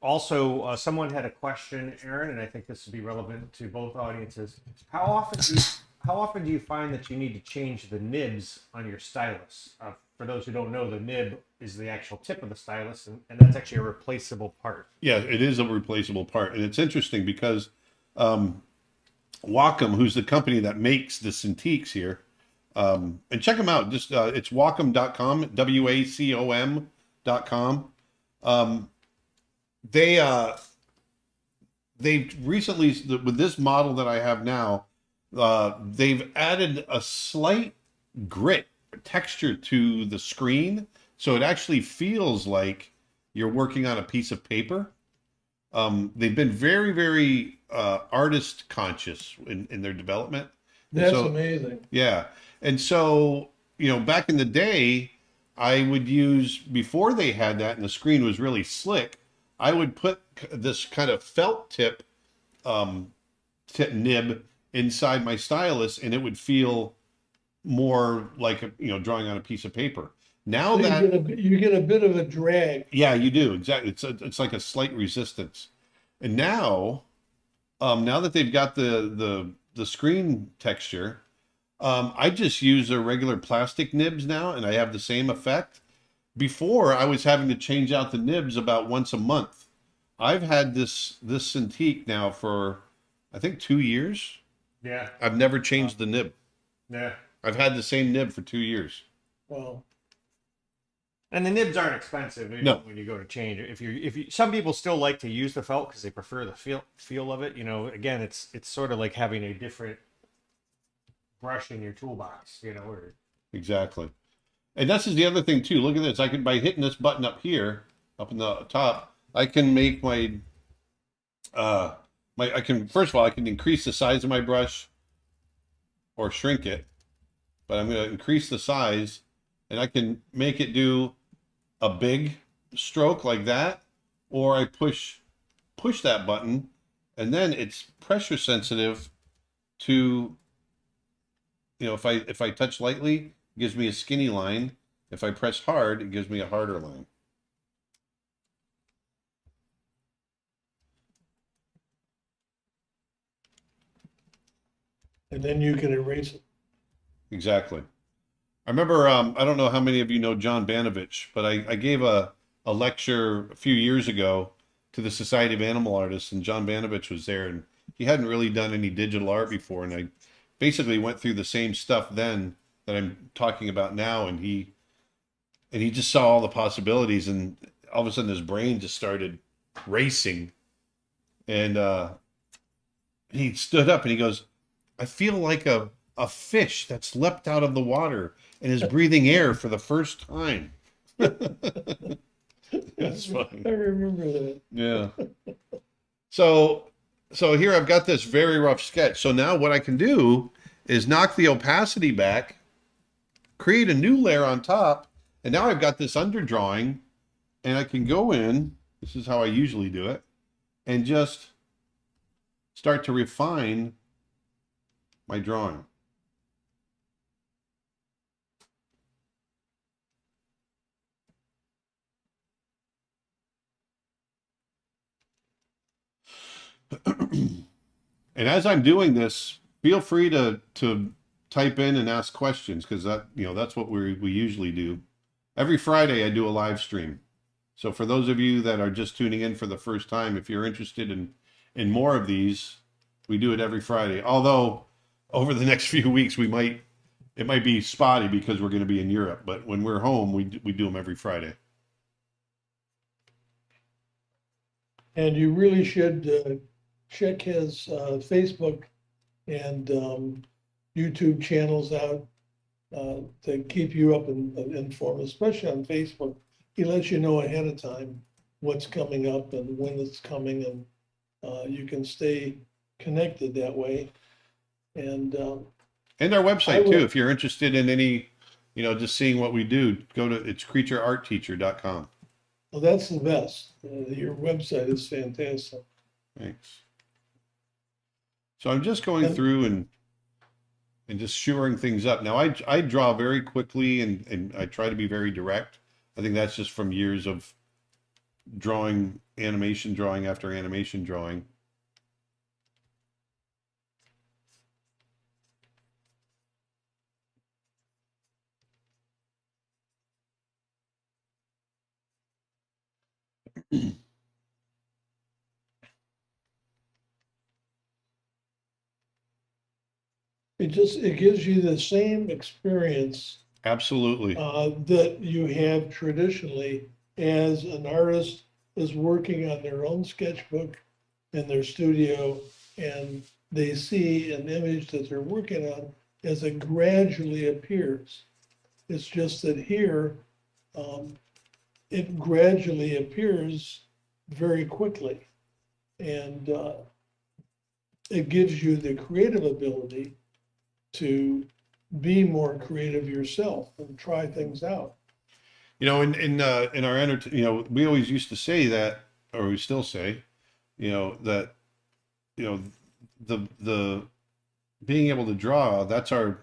[SPEAKER 4] Also, someone had a question, Aaron, and I think this would be relevant to both audiences. How often do you find that you need to change the nibs on your stylus? For those who don't know, the nib is the actual tip of the stylus, and that's actually a replaceable part.
[SPEAKER 2] Yeah, it is a replaceable part. And it's interesting because Wacom, who's the company that makes the Cintiqs here, and check them out. Just it's Wacom.com, WACOM.com. They've recently, with this model that I have now, they've added a slight grit texture to the screen, so it actually feels like you're working on a piece of paper. They've been very, very artist conscious in their development.
[SPEAKER 1] That's amazing.
[SPEAKER 2] Yeah. And so, back in the day, I would use, before they had that and the screen was really slick, I would put this kind of felt tip nib inside my stylus, and it would feel more like drawing on a piece of paper. Now
[SPEAKER 1] So
[SPEAKER 2] that
[SPEAKER 1] you get a bit of a drag.
[SPEAKER 2] yeah, you do, exactly. It's like a slight resistance. And now that they've got the screen texture, I just use their regular plastic nibs now, and I have the same effect. Before, I was having to change out the nibs about once a month. I've had this Cintiq now for I think 2 years.
[SPEAKER 4] Yeah.
[SPEAKER 2] I've never changed the nib.
[SPEAKER 4] Yeah.
[SPEAKER 2] I've had the same nib for 2 years.
[SPEAKER 1] Well,
[SPEAKER 4] And the nibs aren't expensive
[SPEAKER 2] No.
[SPEAKER 4] when you go to change it. If you, some people still like to use the felt because they prefer the feel of it. You know, again, it's sort of like having a different brush in your toolbox. You know, or
[SPEAKER 2] Exactly. And this is the other thing too. Look at this. I can, by hitting this button up here, up in the top, I can make my I can, first of all, I can increase the size of my brush or shrink it, but I'm going to increase the size, and I can make it do a big stroke like that, or I push that button, and then it's pressure sensitive to, you know, if I touch lightly, it gives me a skinny line. If I press hard, it gives me a harder line.
[SPEAKER 1] and then you can erase it.
[SPEAKER 2] Exactly. I remember, I don't know how many of you know John Banovich, but I gave a lecture a few years ago to the Society of Animal Artists, and John Banovich was there, and he hadn't really done any digital art before, and I basically went through the same stuff then that I'm talking about now, and he just saw all the possibilities, and all of a sudden his brain just started racing, and he stood up and he goes, I feel like a fish that's leapt out of the water and is breathing air for the first time. That's funny.
[SPEAKER 1] I remember that.
[SPEAKER 2] Yeah. So here I've got this very rough sketch. So now what I can do is knock the opacity back, create a new layer on top, and now I've got this underdrawing, and I can go in, this is how I usually do it, and just start to refine my drawing. And as I'm doing this, feel free to type in and ask questions, because that, you know, that's what we usually do. Every Friday I do a live stream. So for those of you that are just tuning in for the first time, if you're interested in more of these, we do it every Friday. Although over the next few weeks it might be spotty because we're going to be in Europe, but when we're home we do them every Friday.
[SPEAKER 1] And you really should check his Facebook and YouTube channels out to keep you up and informed, especially on Facebook. He lets you know ahead of time what's coming up and when it's coming, and you can stay connected that way. And
[SPEAKER 2] our website too, if you're interested in any, you know, just seeing what we do, go to, it's creatureartteacher.com.
[SPEAKER 1] well, that's the best. Your website is fantastic.
[SPEAKER 2] Thanks. So I'm just going through and just shoring things up. Now I draw very quickly and I try to be very direct. I think that's just from years of drawing, animation drawing after animation drawing.
[SPEAKER 1] It gives you the same experience
[SPEAKER 2] Absolutely.
[SPEAKER 1] that you have traditionally as an artist is working on their own sketchbook in their studio, and they see an image that they're working on as it gradually appears. It's just that here, it gradually appears very quickly. And it gives you the creative ability to be more creative yourself and try things out.
[SPEAKER 2] You know, in our you know, we always used to say that, or we still say, you know, that, you know, the being able to draw, that's our,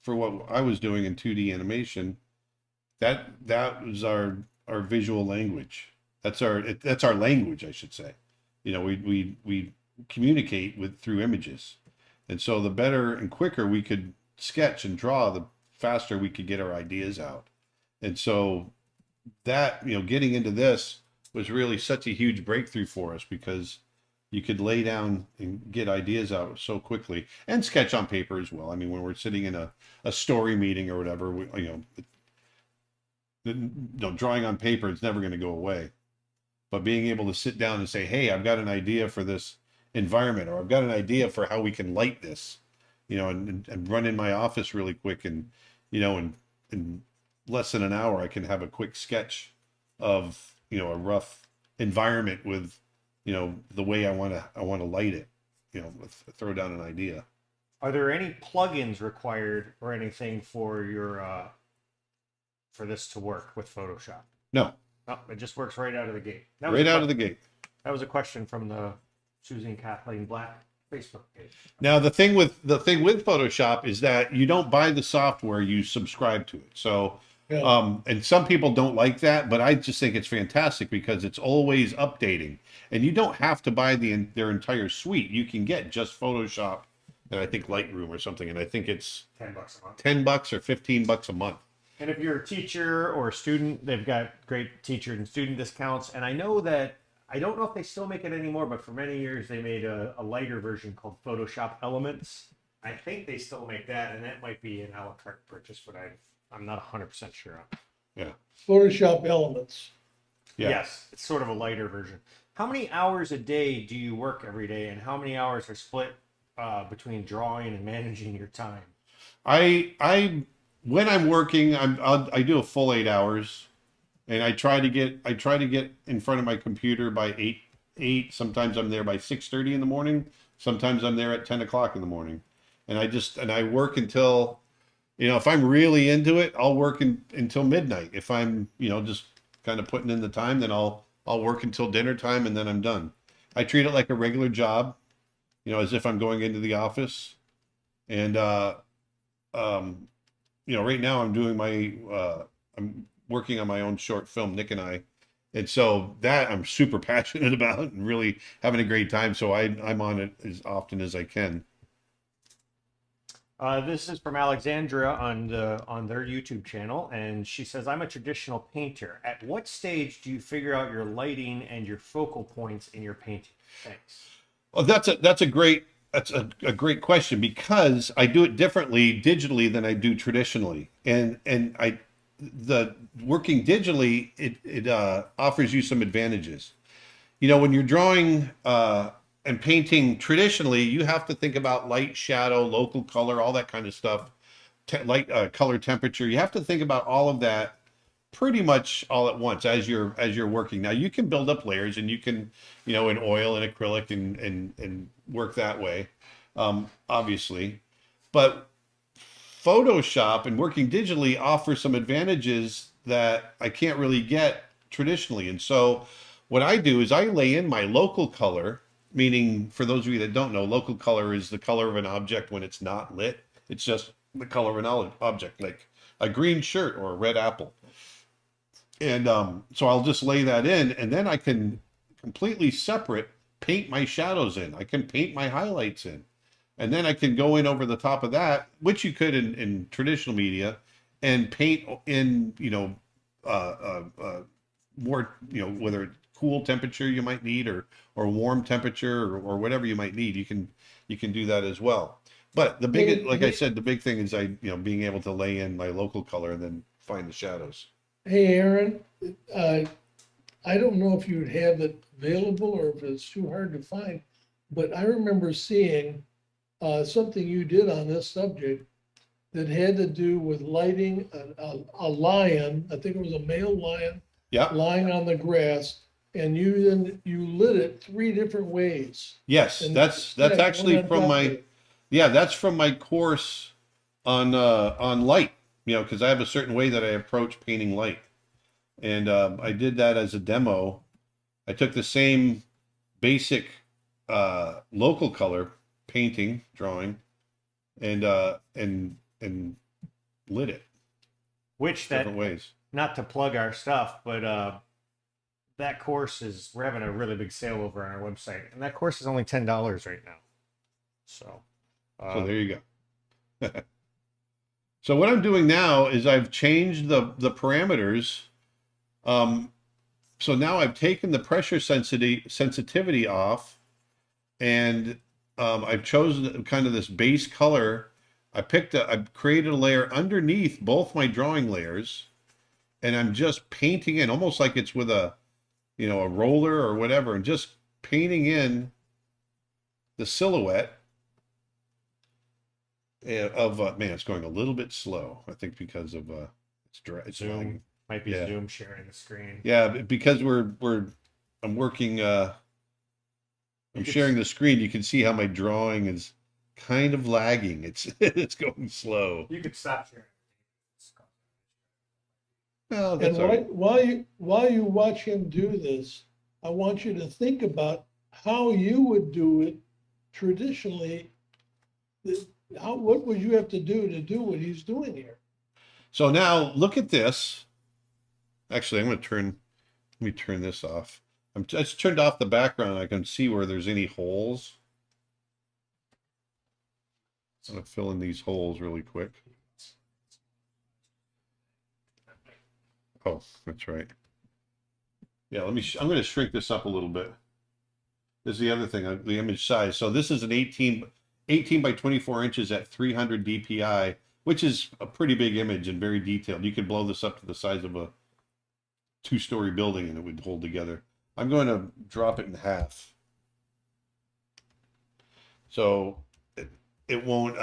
[SPEAKER 2] for what I was doing in 2D animation, that was our visual language. That's our language, I should say. You know, we communicate through images. And so the better and quicker we could sketch and draw, the faster we could get our ideas out. And so that, you know, getting into this was really such a huge breakthrough for us, because you could lay down and get ideas out so quickly, and sketch on paper as well. I mean, when we're sitting in a story meeting or whatever, drawing on paper is never going to go away. But being able to sit down and say, hey, I've got an idea for this environment, or I've got an idea for how we can light this, and run in my office really quick, and, in less than an hour, I can have a quick sketch of, a rough environment with, the way I want to light it, throw down an idea.
[SPEAKER 4] Are there any plugins required or anything for your for this to work with Photoshop?
[SPEAKER 2] No,
[SPEAKER 4] No, it just works right out of the gate.
[SPEAKER 2] right out of the gate.
[SPEAKER 4] That was a question from the Susie and Kathleen Black Facebook page.
[SPEAKER 2] Now, the thing with Photoshop is that you don't buy the software, you subscribe to it. So,
[SPEAKER 1] Yeah.
[SPEAKER 2] and some people don't like that, but I just think it's fantastic because it's always updating, and you don't have to buy their entire suite. You can get just Photoshop and I think Lightroom or something, and I think it's
[SPEAKER 4] $10 a month.
[SPEAKER 2] $10 or $15 a month.
[SPEAKER 4] And if you're a teacher or a student, they've got great teacher and student discounts. And I know that, I don't know if they still make it anymore, but for many years they made a lighter version called Photoshop Elements. I think they still make that, and that might be an a la carte purchase, but I'm not 100% sure on.
[SPEAKER 2] Yeah.
[SPEAKER 1] Photoshop Elements.
[SPEAKER 2] Yeah.
[SPEAKER 4] Yes, it's sort of a lighter version. How many hours a day do you work every day, and how many hours are split between drawing and managing your time?
[SPEAKER 2] When I'm working, I do a full 8 hours, and I try to get in front of my computer by 8. Sometimes I'm there by 6:30 in the morning. Sometimes I'm there at 10 o'clock in the morning, and I work until, if I'm really into it, I'll work until midnight. If I'm, just kind of putting in the time, then I'll work until dinner time, and then I'm done. I treat it like a regular job, as if I'm going into the office, and right now I'm doing I'm working on my own short film, Nick and I. And so that I'm super passionate about and really having a great time. So I'm on it as often as I can.
[SPEAKER 4] This is from Alexandra on their YouTube channel, and she says, "I'm a traditional painter. At what stage do you figure out your lighting and your focal points in your painting?" Thanks.
[SPEAKER 2] Well, that's a great question, because I do it differently digitally than I do traditionally, and the working digitally, it offers you some advantages. When you're drawing and painting traditionally, you have to think about light, shadow, local color, all that kind of stuff, light, color, temperature. You have to think about all of that pretty much all at once as you're working. Now you can build up layers, and you can, in oil and acrylic and work that way, obviously, but Photoshop and working digitally offers some advantages that I can't really get traditionally. And so what I do is I lay in my local color, meaning, for those of you that don't know, local color is the color of an object when it's not lit. It's just the color of an object, like a green shirt or a red apple. And so I'll just lay that in, and then I can completely separate paint my shadows in. I can paint my highlights in. And then I can go in over the top of that, which you could in traditional media, and paint in, more, whether it's cool temperature you might need, or warm temperature, or whatever you might need. You can do that as well. But the big, like I said, the big thing is being able to lay in my local color and then find the shadows.
[SPEAKER 1] Hey, Aaron, I don't know if you would have it available or if it's too hard to find, but I remember seeing something you did on this subject that had to do with lighting a lion. I think it was a male lion.
[SPEAKER 2] Yeah.
[SPEAKER 1] Lying on the grass, and you lit it 3 different ways.
[SPEAKER 2] Yes,
[SPEAKER 1] And
[SPEAKER 2] that's
[SPEAKER 1] yeah,
[SPEAKER 2] actually
[SPEAKER 1] one on
[SPEAKER 2] from
[SPEAKER 1] top
[SPEAKER 2] my,
[SPEAKER 1] of it.
[SPEAKER 2] yeah, that's from my course on light, because I have a certain way that I approach painting light. And I did that as a demo. I took the same basic local color painting, drawing, and lit it
[SPEAKER 4] Which
[SPEAKER 2] different ways.
[SPEAKER 4] Not to plug our stuff, but that course we're having a really big sale over on our website, and that course is only $10 right now. So
[SPEAKER 2] So there you go. So what I'm doing now is I've changed the parameters. So now I've taken the pressure sensitivity off, and I've chosen kind of this base color. I created a layer underneath both my drawing layers, and I'm just painting in almost like it's with a, a roller or whatever, and just painting in the silhouette of man, it's going a little bit slow. I think because of it's
[SPEAKER 4] Zoom
[SPEAKER 2] lagging.
[SPEAKER 4] might be
[SPEAKER 2] Yeah.
[SPEAKER 4] Zoom sharing the screen.
[SPEAKER 2] Yeah, because I'm working. I'm sharing the screen. You can see how my drawing is kind of lagging. It's it's going slow.
[SPEAKER 4] You could stop sharing.
[SPEAKER 2] Well,
[SPEAKER 1] And
[SPEAKER 2] that's all right.
[SPEAKER 1] while you watch him do this, I want you to think about how you would do it traditionally. What would you have to do what he's doing here?
[SPEAKER 2] So now look at this. Actually, let me turn this off. I just turned off the background. I can see where there's any holes. I'm gonna fill in these holes really quick. Oh, that's right. Yeah, I'm going to shrink this up a little bit. This is the other thing, the image size. So this is an 18 by 24 inches at 300 DPI, which is a pretty big image and very detailed. You could blow this up to the size of a 2-story building and it would hold together. I'm going to drop it in half. So it won't,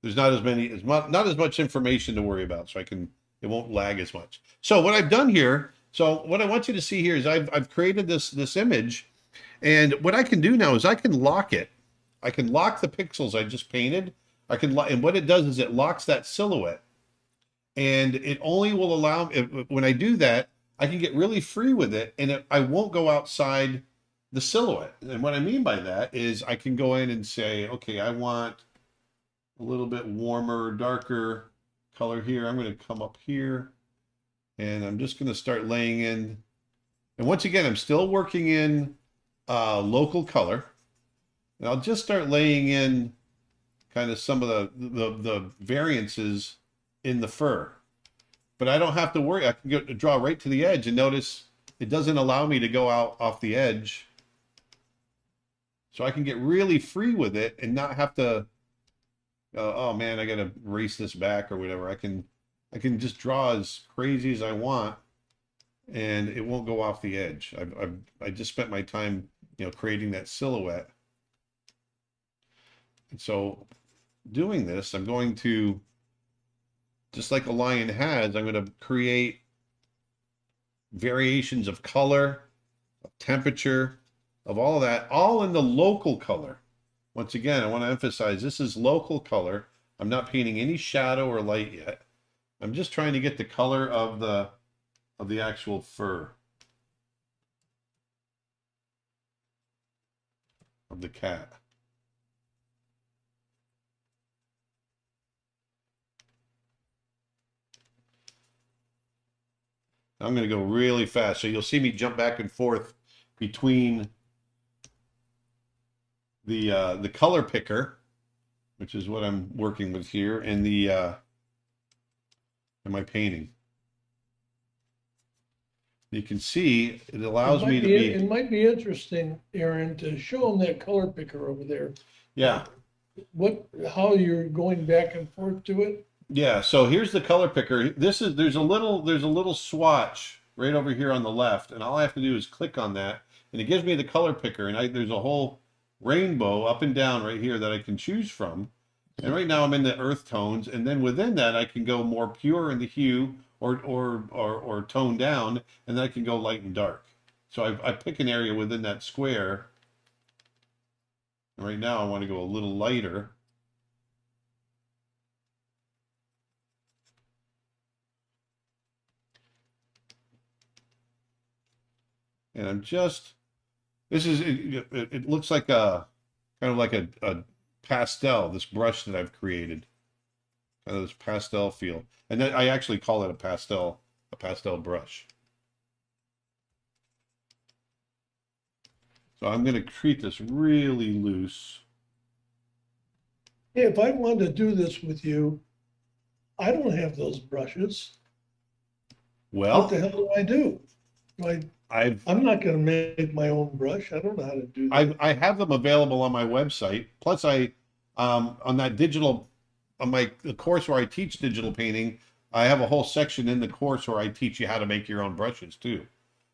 [SPEAKER 2] there's not as much information to worry about. So it won't lag as much. So what I've done here, so what I want you to see here is I've created this image, and what I can do now is I can lock it. I can lock the pixels I just painted. And what it does is it locks that silhouette, and it only will allow, when I do that, I can get really free with it, and I won't go outside the silhouette. And what I mean by that is I can go in and say, okay, I want a little bit warmer, darker color here. I'm going to come up here, and I'm just going to start laying in. And once again, I'm still working in local color. And I'll just start laying in kind of some of the variances in the fur. But I don't have to worry. I can draw right to the edge, and notice it doesn't allow me to go out off the edge. So I can get really free with it and not have to, oh man, I got to erase this back or whatever. I can just draw as crazy as I want, and it won't go off the edge. I just spent my time, creating that silhouette. And so doing this, I'm going to, just like a lion has, I'm going to create variations of color, of temperature, of all of that, all in the local color. Once again, I want to emphasize this is local color. I'm not painting any shadow or light yet. I'm just trying to get the color of the actual fur of the cat. I'm going to go really fast, so you'll see me jump back and forth between the color picker, which is what I'm working with here, and and my painting. You can see it allows me to be.
[SPEAKER 1] It might be interesting, Aaron, to show them that color picker over there.
[SPEAKER 2] Yeah.
[SPEAKER 1] How you're going back and forth to it.
[SPEAKER 2] Yeah, so here's the color picker. There's a little swatch right over here on the left, and all I have to do is click on that, and it gives me the color picker, and there's a whole rainbow up and down right here that I can choose from. And right now I'm in the earth tones, and then within that I can go more pure in the hue or tone down, and then I can go light and dark. So I pick an area within that square. And right now I want to go a little lighter. And I'm just, it looks like kind of like a pastel, this brush that I've created. Kind of this pastel feel. And then I actually call it a pastel brush. So I'm going to treat this really loose.
[SPEAKER 1] Hey, if I wanted to do this with you, I don't have those brushes.
[SPEAKER 2] Well,
[SPEAKER 1] What the hell do I do? I'm not gonna make my own brush. I don't know how to do that.
[SPEAKER 2] I have them available on my website. Plus, on that digital, on the course where I teach digital painting, I have a whole section in the course where I teach you how to make your own brushes too.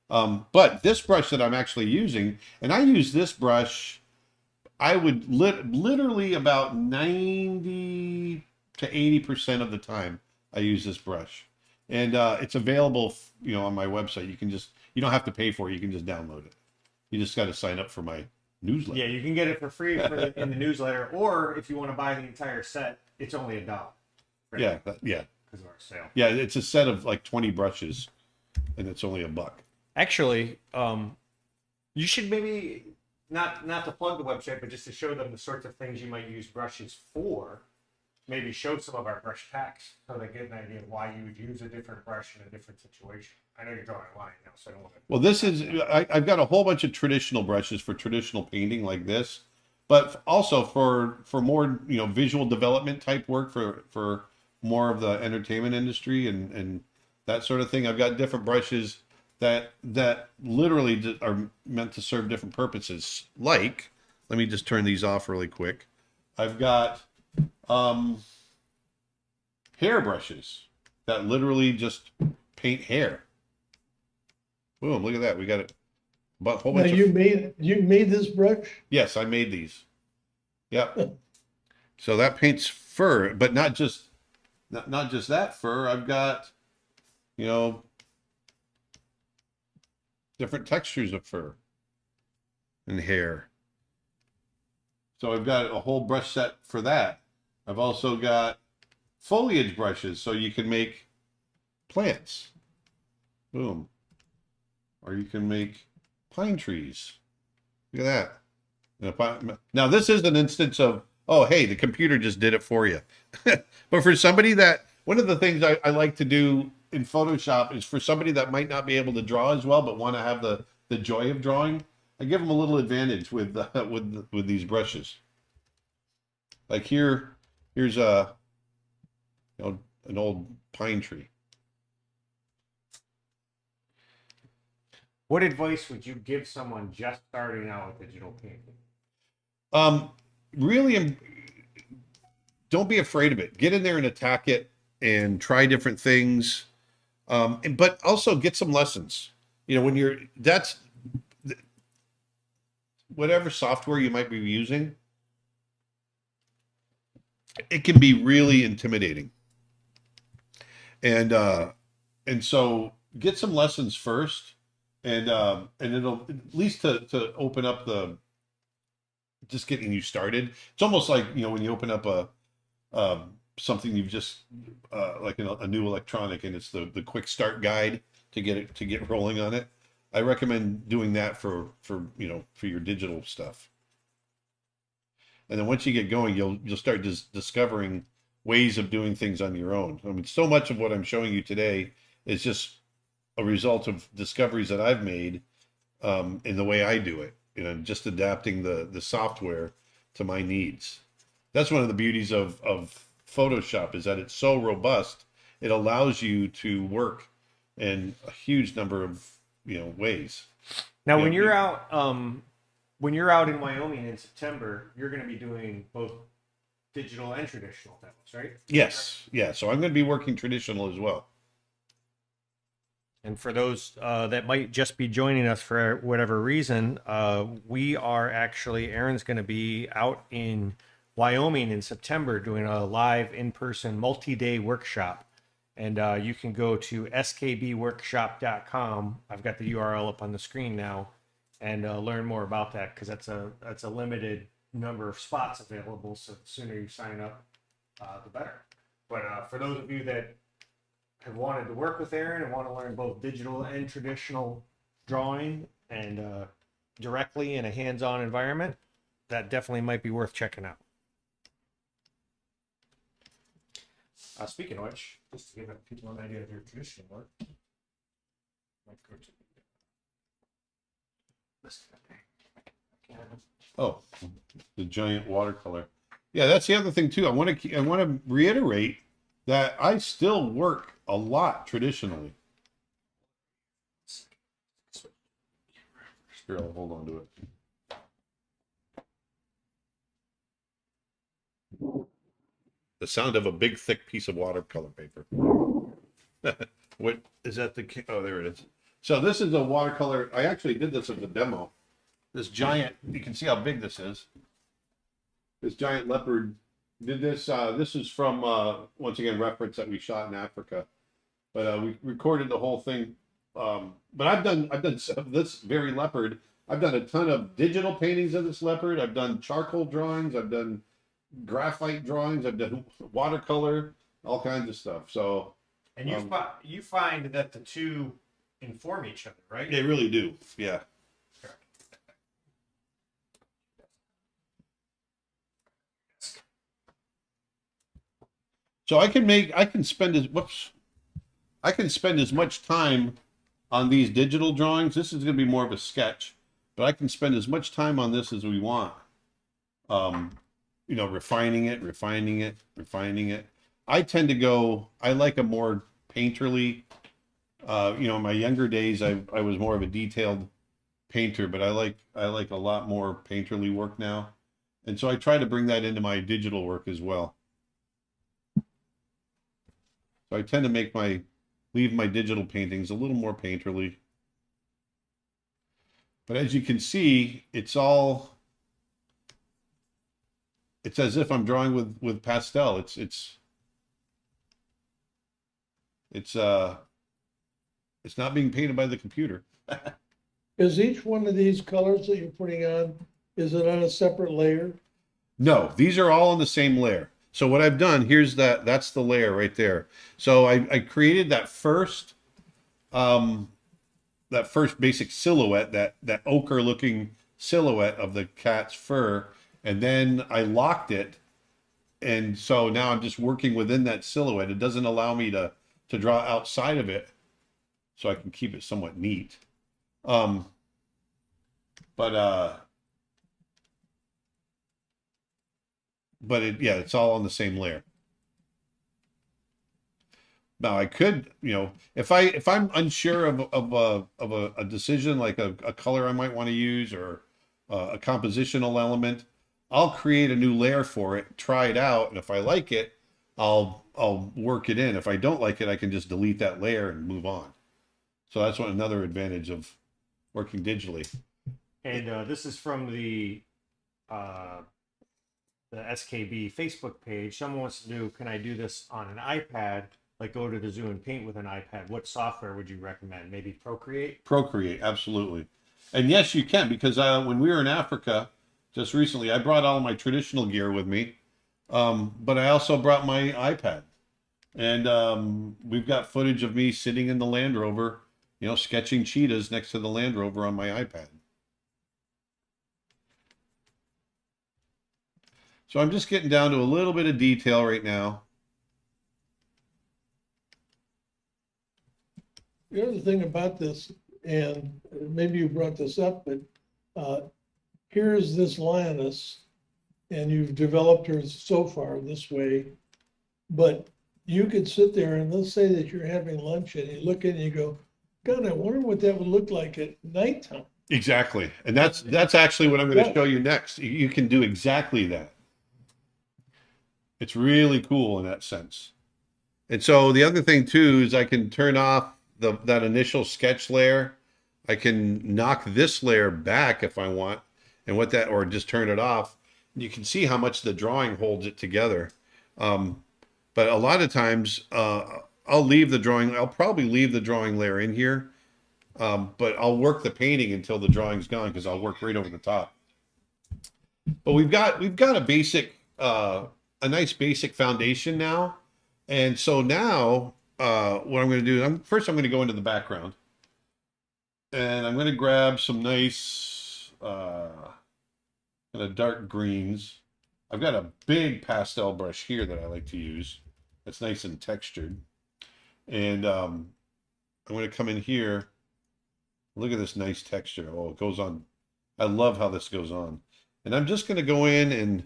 [SPEAKER 2] But this brush that I'm actually using, and I use this brush, I would literally about 90 to 80% of the time I use this brush, and it's available, on my website. You don't have to pay for it. You can just download it. You just got to sign up for my newsletter.
[SPEAKER 4] Yeah, you can get it for free in the newsletter, or if you want to buy the entire set, it's only $1. Right?
[SPEAKER 2] Yeah,
[SPEAKER 4] Because of our sale.
[SPEAKER 2] yeah. It's a set of like 20 brushes, and it's only $1.
[SPEAKER 4] Actually, you should maybe not to plug the website, but just to show them the sorts of things you might use brushes for. Maybe show some of our brush packs so they get an idea of why you would use a different brush in a different situation. I know you're drawing a line now, so I don't want to.
[SPEAKER 2] Well, this is I've got a whole bunch of traditional brushes for traditional painting like this, but also for more visual development type work for more of the entertainment industry and that sort of thing. I've got different brushes that literally are meant to serve different purposes. Like, let me just turn these off really quick. I've got hair brushes that literally just paint hair. Boom, look at that. We got a whole
[SPEAKER 1] Now,
[SPEAKER 2] bunch
[SPEAKER 1] you made this brush?
[SPEAKER 2] Yes, I made these. Yep. So that paints fur, but not just that fur. I've got, different textures of fur and hair. So I've got a whole brush set for that. I've also got foliage brushes, so you can make plants. Boom. Or you can make pine trees. Look at that. Now, this is an instance of, oh, hey, the computer just did it for you. But for somebody one of the things I like to do in Photoshop is for somebody that might not be able to draw as well, but want to have the joy of drawing, I give them a little advantage with these brushes. Like here's an old pine tree.
[SPEAKER 4] What advice would you give someone just starting out with digital painting?
[SPEAKER 2] Really, don't be afraid of it. Get in there and attack it and try different things. But also get some lessons. Whatever software you might be using, it can be really intimidating. And so get some lessons first, and it'll at least to open up just getting you started. It's almost like, when you open up something you've just like a new electronic, and it's the quick start guide to get rolling on it. I recommend doing that for your digital stuff. And then once you get going, you'll start discovering ways of doing things on your own. I mean, so much of what I'm showing you today is just a result of discoveries that I've made in the way I do it. Just adapting the software to my needs. That's one of the beauties of Photoshop, is that it's so robust. It allows you to work in a huge number of ways.
[SPEAKER 4] Now, when you're out in Wyoming in September, you're going to be doing both digital and traditional demos, right?
[SPEAKER 2] Yes, yeah. So I'm going to be working traditional as well.
[SPEAKER 4] And for those that might just be joining us for whatever reason, Aaron's going to be out in Wyoming in September doing a live in-person multi-day workshop. And you can go to skbworkshop.com. I've got the URL up on the screen now, and learn more about that, because that's a limited number of spots available. So the sooner you sign up, the better. But for those of you that have wanted to work with Aaron and want to learn both digital and traditional drawing, and directly in a hands-on environment, that definitely might be worth checking out. Speaking of which, just to give people an idea of your traditional work, might go to
[SPEAKER 2] Oh, the giant watercolor. Yeah, that's the other thing too. I want to reiterate that I still work a lot traditionally. Here, I'll hold on to it. The sound of a big, thick piece of watercolor paper. What is that? Oh, there it is. So this is a watercolor. I actually did this as a demo. This giant, you can see how big this is. This giant leopard did this. This is from, once again, reference that we shot in Africa. But we recorded the whole thing. But I've done this very leopard. I've done a ton of digital paintings of this leopard. I've done charcoal drawings. I've done graphite drawings. I've done watercolor, all kinds of stuff. So,
[SPEAKER 3] And you find that the two inform each other, right?
[SPEAKER 2] they really do. Yeah. So I can spend as much time on these digital drawings. This is going to be more of a sketch, but I can spend as much time on this as we want. You know, refining it. I tend to go, I like a more painterly, you know, in my younger days, I was more of a detailed painter, but I like a lot more painterly work now. And so I try to bring that into my digital work as well. So I tend to leave my digital paintings a little more painterly. But as you can see, it's as if I'm drawing with pastel. It's not being painted by the computer.
[SPEAKER 1] Is each one of these colors that you're putting on, is it on a separate layer?
[SPEAKER 2] No, these are all on the same layer. So what I've done, that's the layer right there. So I created that first basic silhouette, that ochre looking silhouette of the cat's fur. And then I locked it. And so now I'm just working within that silhouette. It doesn't allow me to draw outside of it, so I can keep it somewhat neat. But it's all on the same layer. Now I could, you know, if I'm unsure of a decision, like a color I might want to use, or a compositional element, I'll create a new layer for it, try it out, and if I like it, I'll work it in. If I don't like it, I can just delete that layer and move on. So that's another advantage of working digitally.
[SPEAKER 4] And this is from the SKB Facebook page. Someone wants to do, can I do this on an iPad? Like go to the Zoom and paint with an iPad. What software would you recommend? Maybe Procreate?
[SPEAKER 2] Procreate, absolutely. And yes, you can, because when we were in Africa just recently, I brought all my traditional gear with me, but I also brought my iPad. And we've got footage of me sitting in the Land Rover, you know, sketching cheetahs next to the Land Rover on my iPad. So I'm just getting down to a little bit of detail right now.
[SPEAKER 1] The other thing about this, and maybe you brought this up, but here's this lioness, and you've developed her so far this way, but you could sit there and let's say that you're having lunch and you look in and you go, God, I wonder what that would look like at nighttime.
[SPEAKER 2] Exactly. And that's actually what I'm going to show you next. You can do exactly that. It's really cool in that sense. And so the other thing too is I can turn off that initial sketch layer. I can knock this layer back if I want, and or just turn it off. You can see how much the drawing holds it together. But a lot of times I'll probably leave the drawing layer in here, but I'll work the painting until the drawing's gone, because I'll work right over the top. But we've got a nice basic foundation now. And so now what I'm going to do, first I'm going to go into the background, and I'm going to grab some nice kind of dark greens. I've got a big pastel brush here that I like to use. It's nice and textured. And I'm going to come in here. Look at this nice texture. Oh, it goes on. I love how this goes on. And I'm just going to go in, and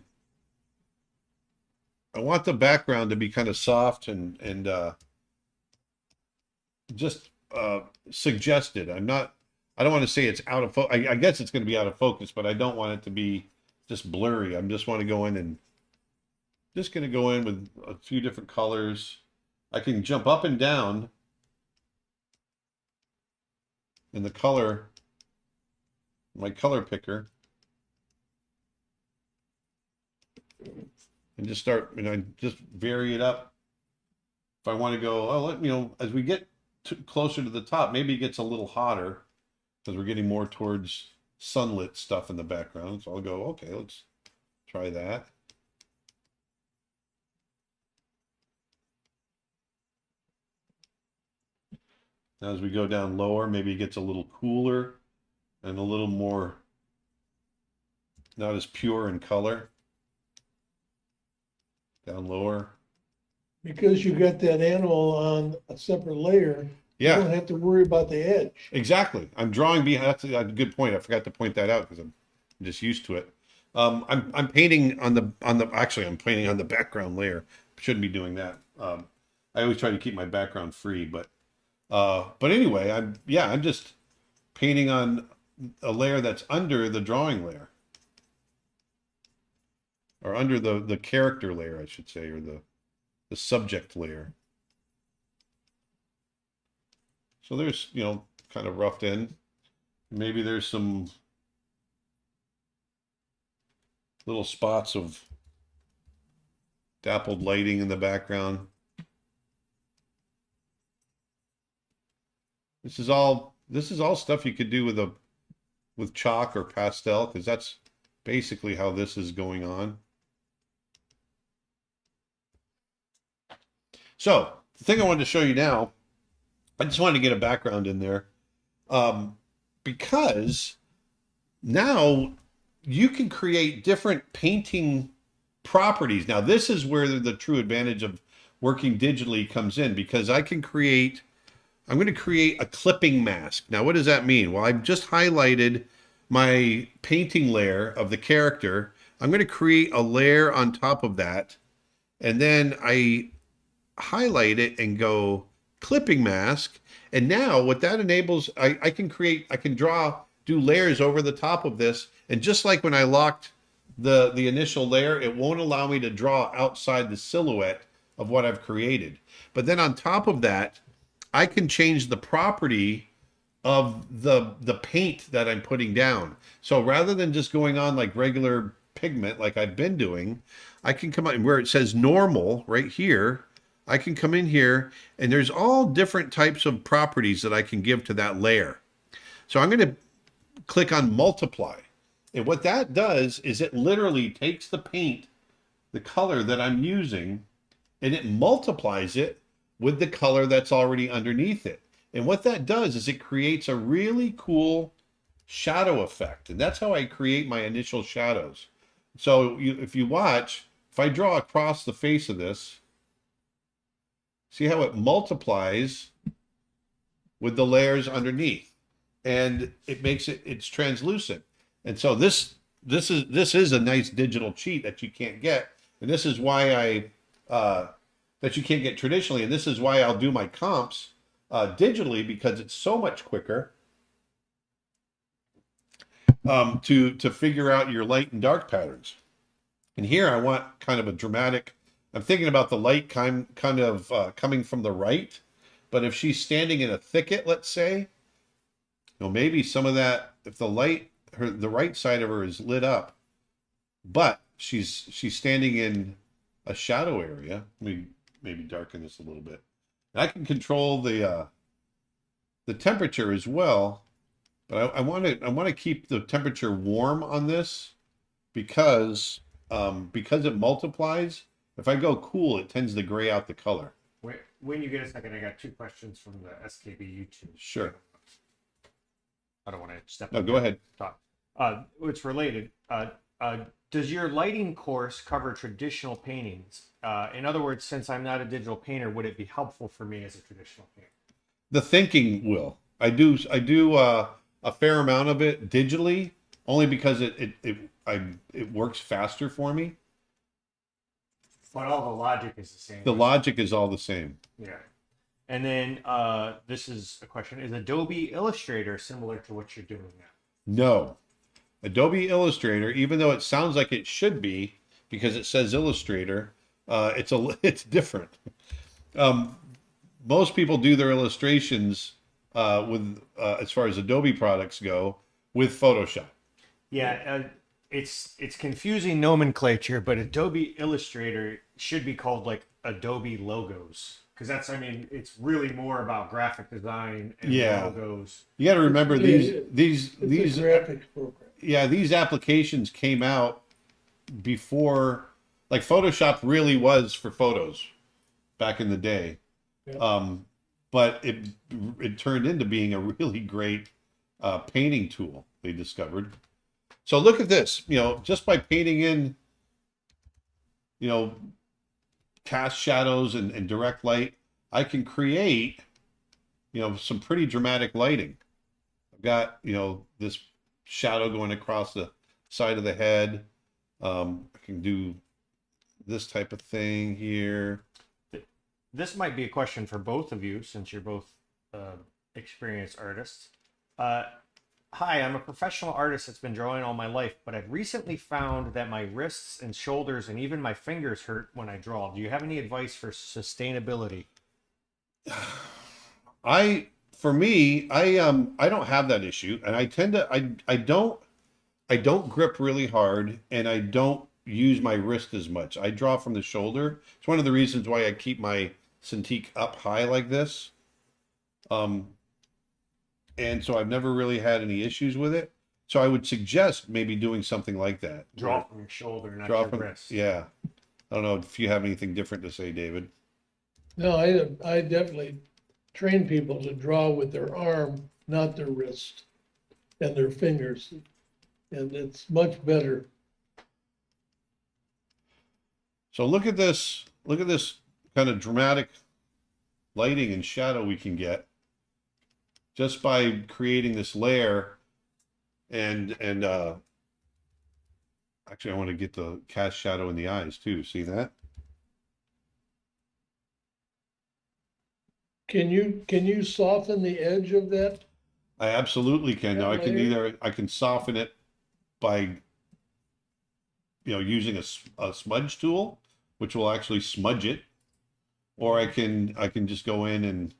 [SPEAKER 2] I want the background to be kind of soft and just suggested. I'm not I don't want to say it's out of focus. I guess it's going to be out of focus, but I don't want it to be just blurry. I just want to go in and just going to go in with a few different colors. I can jump up and down in the color, my color picker, and just start, just vary it up. If I want to go, oh, as we get closer to the top, maybe it gets a little hotter because we're getting more towards sunlit stuff in the background. So I'll go, okay, let's try that. Now as we go down lower, maybe it gets a little cooler and a little more, not as pure in color. Down lower.
[SPEAKER 1] Because you got that animal on a separate layer, you don't have to worry about the edge.
[SPEAKER 2] Exactly. I'm drawing behind. That's a good point. I forgot to point that out because I'm just used to it. I'm painting on the actually I'm painting on the background layer. Shouldn't be doing that. I always try to keep my background free, but anyway, I'm just painting on a layer that's under the drawing layer, or under the character layer, I should say, or the subject layer. So there's, kind of roughed in. Maybe there's some little spots of dappled lighting in the background. This is all stuff you could do with chalk or pastel, because that's basically how this is going on. So the thing I wanted to show you now, I just wanted to get a background in there, because now you can create different painting properties. Now this is where the true advantage of working digitally comes in, because I'm going to create a clipping mask. Now what does that mean? Well, I've just highlighted my painting layer of the character. I'm going to create a layer on top of that, and then I highlight it and go clipping mask. And now what that enables, I can do layers over the top of this. And just like when I locked the initial layer, it won't allow me to draw outside the silhouette of what I've created. But then on top of that, I can change the property of the paint that I'm putting down. So rather than just going on like regular pigment like I've been doing, I can come on where it says normal right here. I can come in here and there's all different types of properties that I can give to that layer. So I'm going to click on multiply. And what that does is it literally takes the paint, the color that I'm using, and it multiplies it with the color that's already underneath it. And what that does is it creates a really cool shadow effect. And that's how I create my initial shadows. So if you watch, if I draw across the face of this, see how it multiplies with the layers underneath, and it makes it's translucent. And so this is a nice digital cheat that you can't get, and this is why that you can't get traditionally, and this is why I'll do my comps digitally, because it's so much quicker to figure out your light and dark patterns. And here I want kind of a dramatic. I'm thinking about the light kind of coming from the right, but if she's standing in a thicket, let's say, maybe some of that, if the light, the right side of her is lit up, but she's standing in a shadow area. Let me maybe darken this a little bit. And I can control the temperature as well, but I want to keep the temperature warm on this because it multiplies. If I go cool, it tends to gray out the color.
[SPEAKER 4] Wait, when you get a second, I got 2 questions from the SKB YouTube.
[SPEAKER 2] Sure.
[SPEAKER 4] I don't want to step.
[SPEAKER 2] No, go ahead.
[SPEAKER 4] Talk. It's related. Does your lighting course cover traditional paintings? In other words, since I'm not a digital painter, would it be helpful for me as a traditional painter?
[SPEAKER 2] The thinking will. I do a fair amount of it digitally, only because it works faster for me.
[SPEAKER 4] But all the logic is the same.
[SPEAKER 2] The logic is all the same.
[SPEAKER 4] Yeah. And then this is a question: is Adobe Illustrator similar to what you're doing now?
[SPEAKER 2] No. Adobe Illustrator, even though it sounds like it should be because it says Illustrator, it's different. Most people do their illustrations with as far as Adobe products go with Photoshop.
[SPEAKER 4] Yeah, it's confusing nomenclature, but Adobe Illustrator should be called like Adobe Logos, because that's, I mean, it's really more about graphic design and
[SPEAKER 2] Yeah.
[SPEAKER 4] logos.
[SPEAKER 2] You got to remember
[SPEAKER 1] It's
[SPEAKER 2] these
[SPEAKER 1] a graphics program.
[SPEAKER 2] yeah, these applications came out before, like Photoshop really was for photos back in the day.
[SPEAKER 1] Yeah.
[SPEAKER 2] But it turned into being a really great painting tool, they discovered. So look at this, just by painting in, cast shadows and direct light, I can create, some pretty dramatic lighting. I've got, this shadow going across the side of the head. I can do this type of thing here.
[SPEAKER 4] This might be a question for both of you, since you're both experienced artists. Hi, I'm a professional artist that's been drawing all my life, but I've recently found that my wrists and shoulders and even my fingers hurt when I draw. Do you have any advice for sustainability?
[SPEAKER 2] For me, I don't have that issue, and I don't grip really hard, and I don't use my wrist as much. I draw from the shoulder. It's one of the reasons why I keep my Cintiq up high like this. And so I've never really had any issues with it. So I would suggest maybe doing something like that.
[SPEAKER 4] Draw from your shoulder, not
[SPEAKER 2] Draw
[SPEAKER 4] your
[SPEAKER 2] from,
[SPEAKER 4] wrist.
[SPEAKER 2] yeah. I don't know if you have anything different to say, David.
[SPEAKER 1] No, I definitely train people to draw with their arm, not their wrist and their fingers. And it's much better.
[SPEAKER 2] So look at this kind of dramatic lighting and shadow we can get just by creating this layer and actually I want to get the cast shadow in the eyes too. See that?
[SPEAKER 1] Can you soften the edge of that?
[SPEAKER 2] I absolutely can. Now
[SPEAKER 1] That
[SPEAKER 2] I can soften it by using a smudge tool, which will actually smudge it, or I can just go in and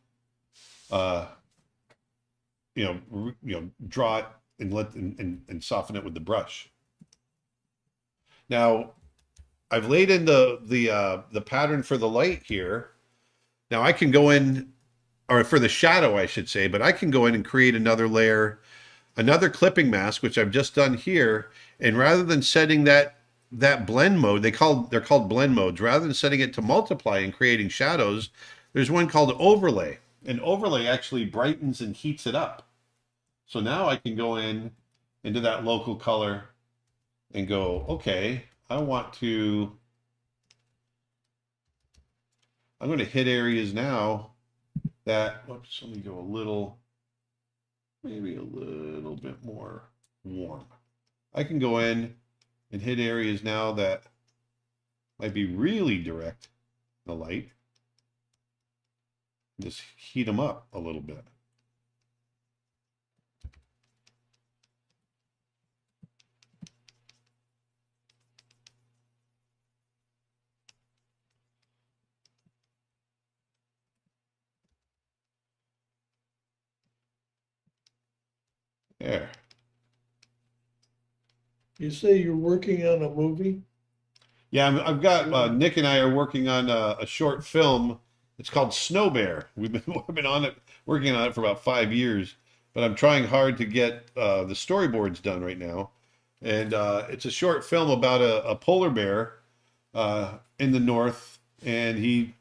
[SPEAKER 2] draw it and and soften it with the brush. Now I've laid in the pattern for the light here. Now I can go in, or for the shadow I should say, but I can go in and create another layer, another clipping mask, which I've just done here. And rather than setting that blend mode, they're called blend modes. Rather than setting it to multiply and creating shadows, there's one called overlay. And overlay actually brightens and heats it up. So now I can go into that local color and go, okay, I'm going to hit areas now that, oops, let me go maybe a little bit more warm. I can go in and hit areas now that might be really direct, the light. Just heat them up a little bit. There.
[SPEAKER 1] You say you're working on a movie?
[SPEAKER 2] Yeah, I've got Nick and I are working on a short film. It's called Snow Bear. We've been working on it for about 5 years, but I'm trying hard to get the storyboards done right now. And it's a short film about a polar bear in the north, and he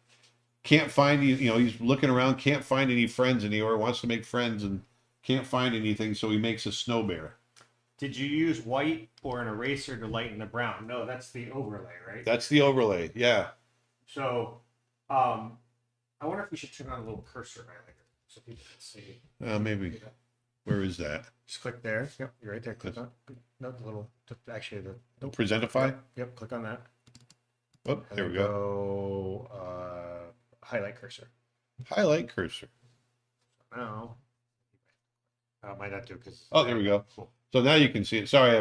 [SPEAKER 2] can't find he's looking around, can't find any friends anywhere, wants to make friends and can't find anything, so he makes a snow bear.
[SPEAKER 4] Did you use white or an eraser to lighten the brown? No, that's the overlay, right?
[SPEAKER 2] That's the overlay, yeah.
[SPEAKER 4] So, I wonder if we should turn on a little cursor highlighter so people can see.
[SPEAKER 2] Maybe. Where is that?
[SPEAKER 4] Just click there. Yep, you're right there. Click on. No, the little. Actually, the. Nope.
[SPEAKER 2] Presentify?
[SPEAKER 4] Yep. Click on that.
[SPEAKER 2] Oh, there we go.
[SPEAKER 4] Highlight cursor.
[SPEAKER 2] highlight cursor.
[SPEAKER 3] Now, might not do because.
[SPEAKER 2] Oh, there we go. So now you can see it. Sorry,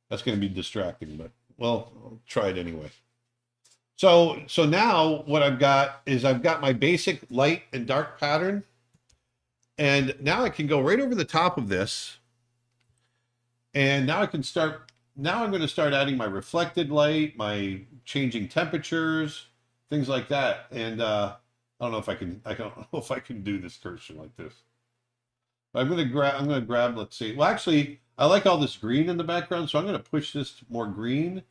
[SPEAKER 2] that's going to be distracting, but well, I'll try it anyway. So now what I've got is I've got my basic light and dark pattern. And now I can go right over the top of this. And now I'm going to start adding my reflected light, my changing temperatures, things like that. And I don't know if I don't know if I can do this cursor like this. But I'm going to grab, let's see. Well, actually, I like all this green in the background, so I'm going to push this to more green.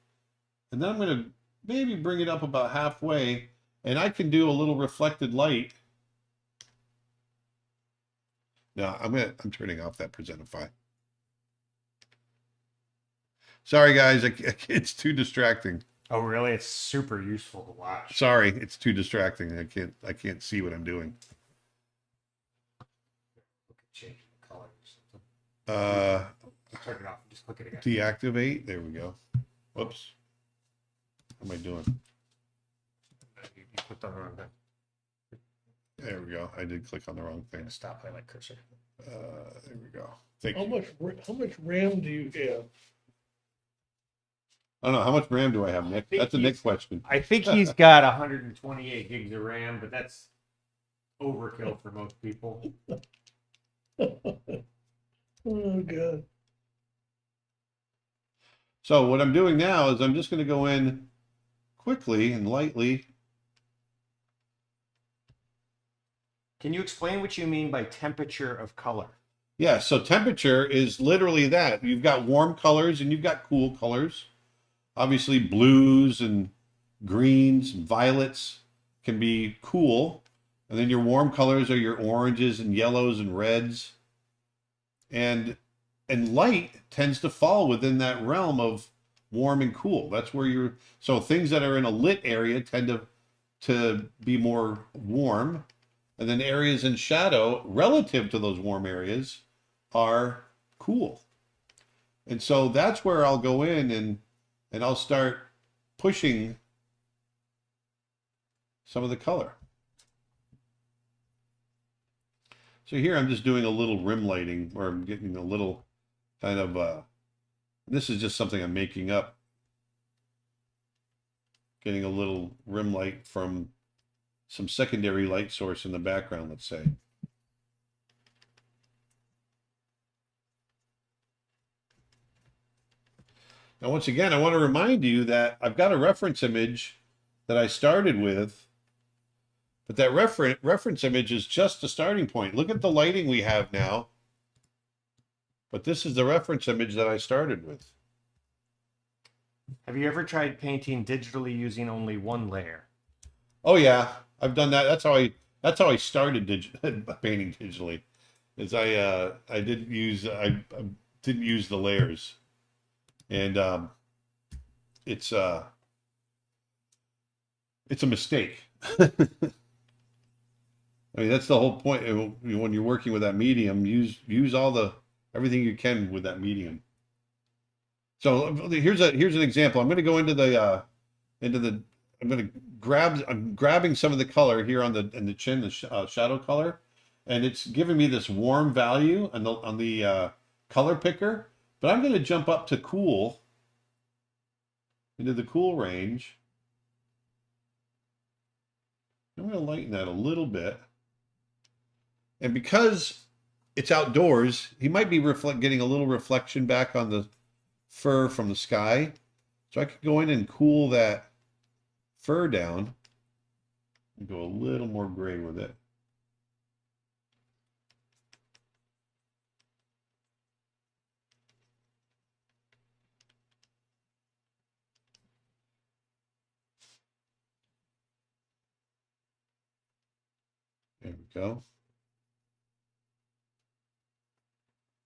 [SPEAKER 2] And then I'm going to maybe bring it up about halfway, and I can do a little reflected light. No, I'm turning off that Presentify. Sorry guys, it's too distracting.
[SPEAKER 3] Oh, really? It's super useful to watch.
[SPEAKER 2] Sorry, it's too distracting. I can't see what I'm doing.
[SPEAKER 3] Look at changing the color or something. Turn it off. Just click it again.
[SPEAKER 2] Deactivate. There we go. Whoops. What am I doing?
[SPEAKER 3] You clicked on the wrong thing.
[SPEAKER 2] There we go. I did click on the wrong thing.
[SPEAKER 3] Stop highlight cursor.
[SPEAKER 2] There we go. Thank
[SPEAKER 1] How
[SPEAKER 2] you.
[SPEAKER 1] much RAM do you have?
[SPEAKER 2] I don't know. How much RAM do I have, Nick? That's a Nick question.
[SPEAKER 4] I think he's got 128 gigs of RAM, but that's overkill for most people.
[SPEAKER 1] Oh, God.
[SPEAKER 2] So what I'm doing now is I'm just going to go in quickly and lightly.
[SPEAKER 4] Can you explain what you mean by temperature of color?
[SPEAKER 2] Yeah, so temperature is literally that. You've got warm colors and you've got cool colors. Obviously, blues and greens and violets can be cool. And then your warm colors are your oranges and yellows and reds. And light tends to fall within that realm of warm and cool. That's where so things that are in a lit area tend to be more warm. And then areas in shadow relative to those warm areas are cool. And so that's where I'll go in and I'll start pushing some of the color. So here I'm just doing a little rim lighting where I'm getting a little kind of, this is just something I'm making up. Getting a little rim light from some secondary light source in the background, let's say. Now, once again, I want to remind you that I've got a reference image that I started with, but that reference image is just a starting point. Look at the lighting we have now, but this is the reference image that I started with.
[SPEAKER 4] Have you ever tried painting digitally using only one layer?
[SPEAKER 2] Oh yeah, I've done that. That's how I started painting digitally. Is I didn't use the layers, and it's a mistake. I mean, that's the whole point. When you're working with that medium, use everything you can with that medium. So here's an example. I'm going to go into the I'm grabbing some of the color here in the chin, the shadow color, and it's giving me this warm value on the color picker. But I'm going to jump up to cool, into the cool range. I'm going to lighten that a little bit. And because it's outdoors, he might be getting a little reflection back on the fur from the sky. So I could go in and cool that fur down and go a little more gray with it. There we go.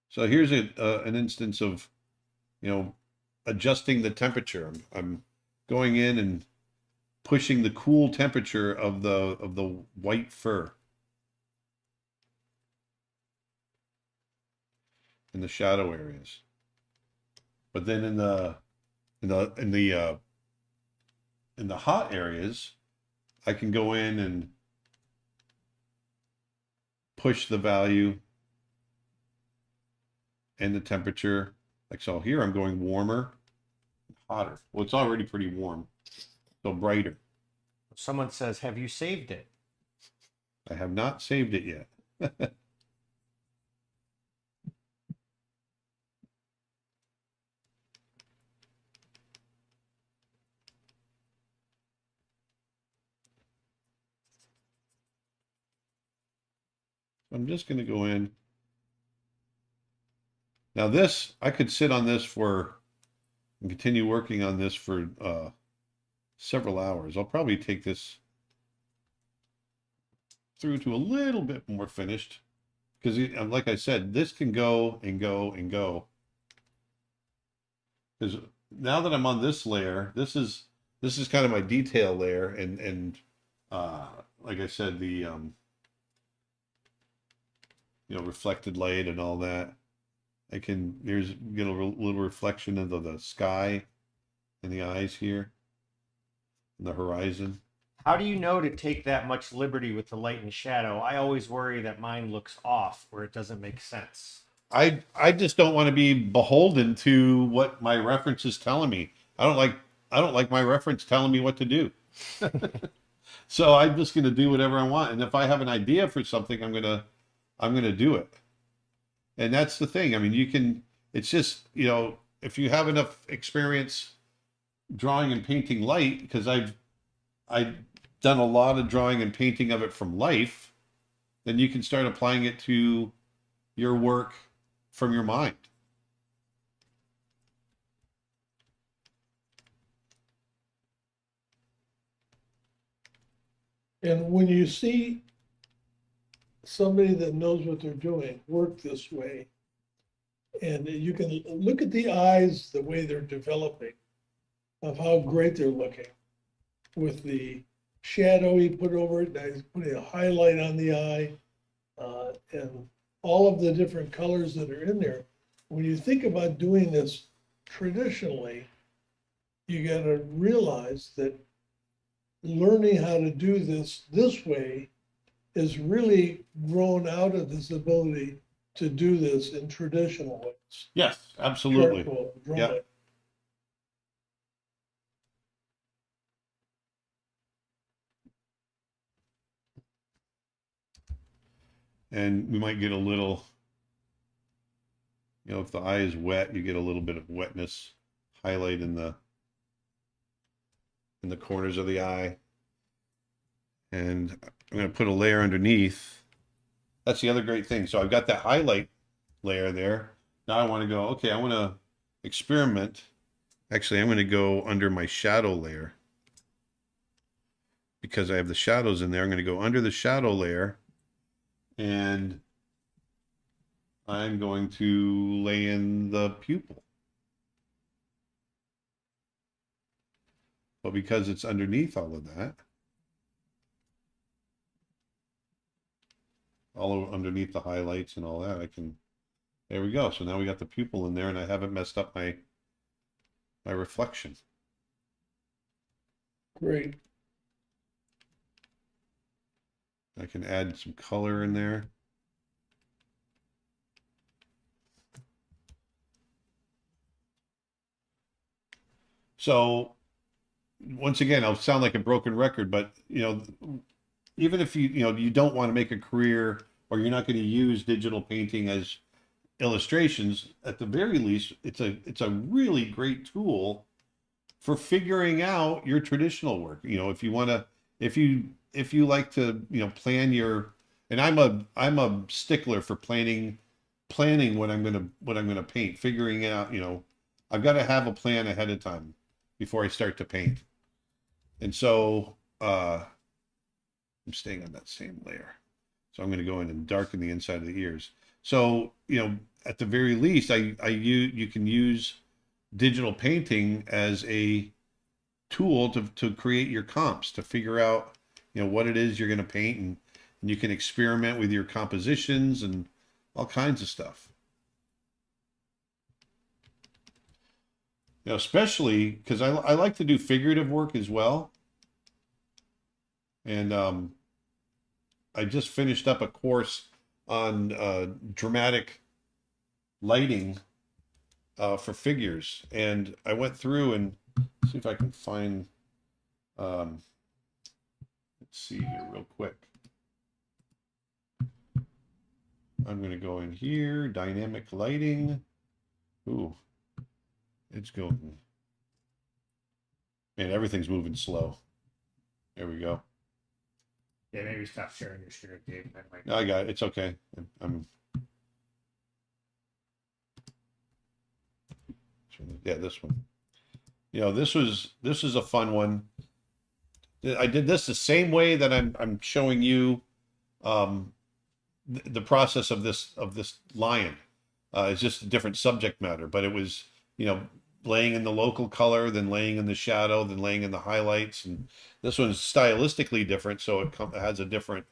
[SPEAKER 2] So here's an instance of, adjusting the temperature. I'm going in and pushing the cool temperature of the white fur in the shadow areas. But then in the hot areas, I can go in and push the value and the temperature. Like so here I'm going warmer, hotter. Well, it's already pretty warm, so brighter.
[SPEAKER 4] Someone says, have you saved it?
[SPEAKER 2] I have not saved it yet. I'm just going to go in. Now this, I could sit on this for, and continue working on this for several hours. I'll probably take this through to a little bit more finished. Because like I said, this can go and go and go. Because now that I'm on this layer, this is kind of my detail layer, and like I said, the you know, reflected light and all that. I can get a little reflection of the sky in the eyes here, and the horizon.
[SPEAKER 4] How do you know to take that much liberty with the light and shadow? I always worry that mine looks off or it doesn't make sense.
[SPEAKER 2] I just don't want to be beholden to what my reference is telling me. I don't like my reference telling me what to do. So I'm just going to do whatever I want. And if I have an idea for something, I'm going to do it. And that's the thing. I mean, it's just, you know, if you have enough experience drawing and painting light, because I've done a lot of drawing and painting of it from life, then you can start applying it to your work from your mind.
[SPEAKER 1] And when you see somebody that knows what they're doing work this way, and you can look at the eyes, the way they're developing, of how great they're looking with the shadow he put over it. Now he's putting a highlight on the eye, and all of the different colors that are in there. When you think about doing this traditionally, you got to realize that learning how to do this way is really grown out of this ability to do this in traditional ways.
[SPEAKER 2] Yes, absolutely.
[SPEAKER 1] Charcoal,
[SPEAKER 2] Yeah.
[SPEAKER 1] drawing.
[SPEAKER 2] And we might get a little, you know, if the eye is wet, you get a little bit of wetness highlight in the corners of the eye. And I'm going to put a layer underneath. That's the other great thing. So I've got that highlight layer there. Now I want to go, okay, I want to experiment. Actually, I'm going to go under my shadow layer. Because I have the shadows in there, I'm going to go under the shadow layer. And I'm going to lay in the pupil. But because it's underneath all of that, all underneath the highlights and all that, there we go. So now we got the pupil in there, and I haven't messed up my reflection.
[SPEAKER 1] Great.
[SPEAKER 2] I can add some color in there. So once again, I'll sound like a broken record, but you know, even if you don't want to make a career, or you're not going to use digital painting as illustrations, at the very least, it's a really great tool for figuring out your traditional work. You know, if you want to, if you like to, you know, plan your, and I'm a stickler for planning what I'm gonna paint, figuring out, you know, I've got to have a plan ahead of time before I start to paint. And so I'm staying on that same layer. So I'm going to go in and darken the inside of the ears. So, you know, at the very least, you can use digital painting as a tool to create your comps, to figure out, you know, what it is you're going to paint, and you can experiment with your compositions and all kinds of stuff. You know, especially because I like to do figurative work as well. And I just finished up a course dramatic lighting for figures, and I went through and see if I can find. Let's see here real quick. I'm going to go in here, dynamic lighting. Ooh, it's going. Man, everything's moving slow. There we go.
[SPEAKER 3] Yeah, maybe stop sharing your screen, Dave. That might.
[SPEAKER 2] No, I got it. It's okay. I'm. Yeah, this one. You know, this was a fun one. I did this the same way that I'm showing you the process of this lion. It's just a different subject matter, but it was, you know, laying in the local color, then laying in the shadow, then laying in the highlights, and this one's stylistically different, so it has a different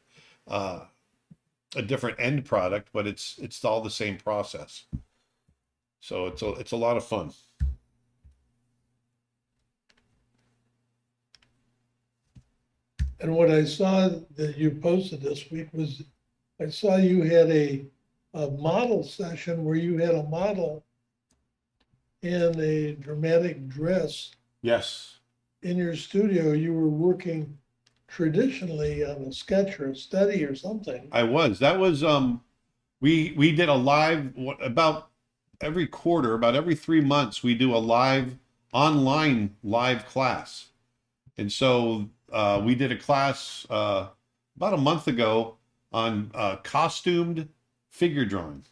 [SPEAKER 2] end product, but it's all the same process. So it's a lot of fun.
[SPEAKER 1] And what I saw that you posted this week was, I saw you had a model session where you had a model in a dramatic dress
[SPEAKER 2] Yes.
[SPEAKER 1] in your studio. You were working traditionally on a sketch or a study or something.
[SPEAKER 2] I was. That was we did a live about every quarter, about every 3 months, we do a online live class. And so we did a class about a month ago on costumed figure drawing.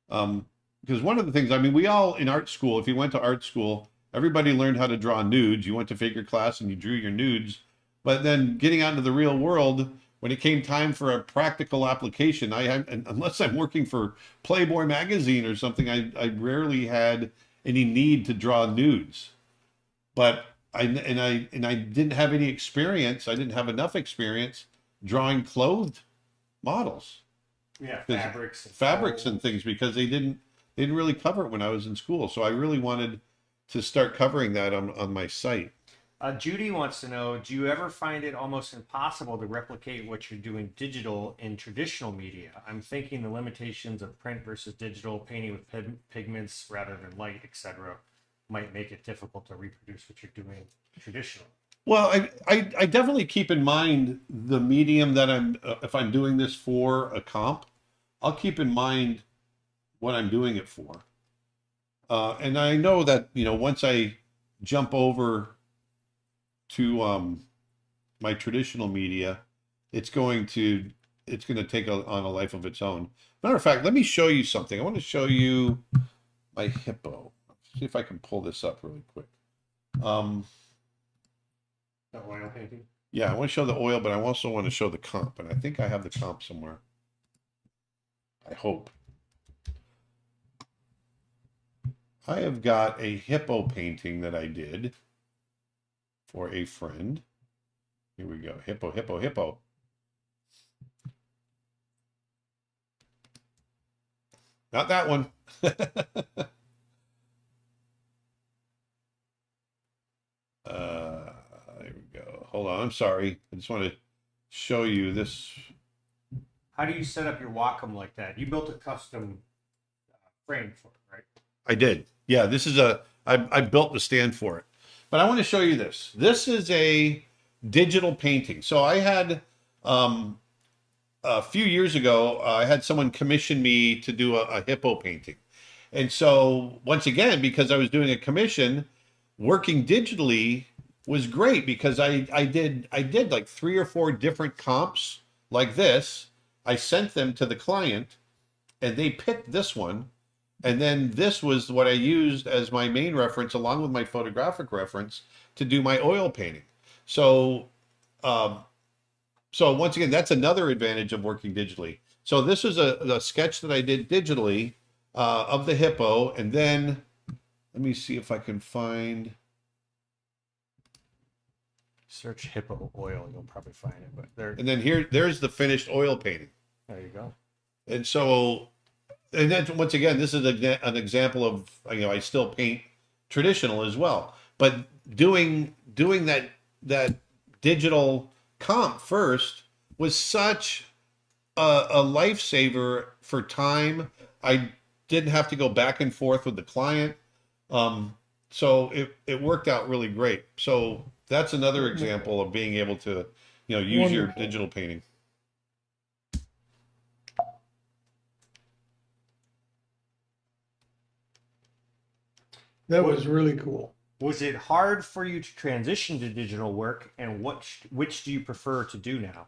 [SPEAKER 2] Because one of the things, I mean, we all in art school, if you went to art school, everybody learned how to draw nudes. You went to figure class and you drew your nudes. But then getting out into the real world, when it came time for a practical application, unless I'm working for Playboy magazine or something, I rarely had any need to draw nudes. But I didn't have any experience. I didn't have enough experience drawing clothed models.
[SPEAKER 3] Yeah,
[SPEAKER 2] fabrics and things, because they didn't really cover it when I was in school. So I really wanted to start covering that on my site.
[SPEAKER 4] Judy wants to know, do you ever find it almost impossible to replicate what you're doing digital in traditional media? I'm thinking the limitations of print versus digital, painting with pigments rather than light, etc., might make it difficult to reproduce what you're doing traditionally.
[SPEAKER 2] Well, I definitely keep in mind the medium that if I'm doing this for a comp, I'll keep in mind what I'm doing it for. And I know that, you know, once I jump over to my traditional media, it's going to take on a life of its own. Matter of fact, let me show you something. I want to show you my hippo. See if I can pull this up really quick.
[SPEAKER 3] The oil painting?
[SPEAKER 2] Yeah, I want to show the oil, but I also want to show the comp, and I think I have the comp somewhere. I hope. I have got a hippo painting that I did for a friend. Here we go. Hippo, hippo, hippo. Not that one. There we go. Hold on. I'm sorry. I just want to show you this.
[SPEAKER 4] How do you set up your Wacom like that? You built a custom frame for it, right?
[SPEAKER 2] I did. Yeah, this is I built the stand for it. But I want to show you this. This is a digital painting. So I had, a few years ago, I had someone commission me to do a hippo painting. And so once again, because I was doing a commission, working digitally was great, because I did like 3 or 4 different comps like this. I sent them to the client and they picked this one. And then this was what I used as my main reference, along with my photographic reference, to do my oil painting. So, so once again, that's another advantage of working digitally. So this is a sketch that I did digitally of the hippo. And then let me see if I can find.
[SPEAKER 4] Search hippo oil, you'll probably find it. But there.
[SPEAKER 2] And then there's the finished oil painting.
[SPEAKER 4] There you go. And
[SPEAKER 2] so, and then once again, this is an example of, you know, I still paint traditional as well, but doing that digital comp first was such a lifesaver for time. I didn't have to go back and forth with the client. So it worked out really great. So that's another example of being able to, use your
[SPEAKER 1] Wonderful.
[SPEAKER 2] digital painting.
[SPEAKER 1] That was really cool.
[SPEAKER 4] Was it hard for you to transition to digital work, and which do you prefer to do now?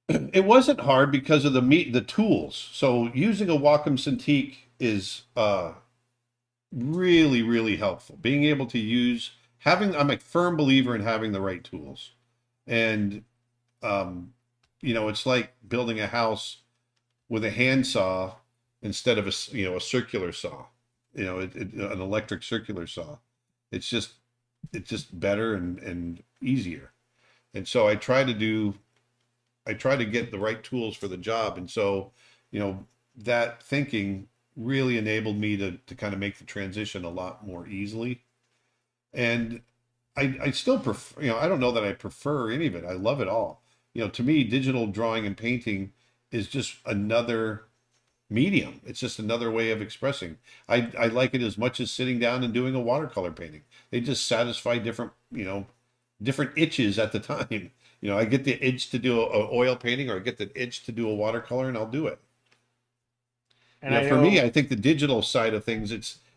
[SPEAKER 2] It wasn't hard because of the tools. So using a Wacom Cintiq is really, really helpful. Being able to use I'm a firm believer in having the right tools. And it's like building a house with a handsaw instead of a circular saw. An electric circular saw. It's just better and easier. And so I try to get the right tools for the job. And so, that thinking really enabled me to kind of make the transition a lot more easily. And I still prefer, I don't know that I prefer any of it. I love it all. To me, digital drawing and painting is just another medium. It's just another way of expressing. I like it as much as sitting down and doing a watercolor painting. They just satisfy different itches at the time. I get the itch to do a oil painting, or I get the itch to do a watercolor, and I'll do it.
[SPEAKER 4] And I
[SPEAKER 2] For me,
[SPEAKER 4] know,
[SPEAKER 2] I think the digital side of things,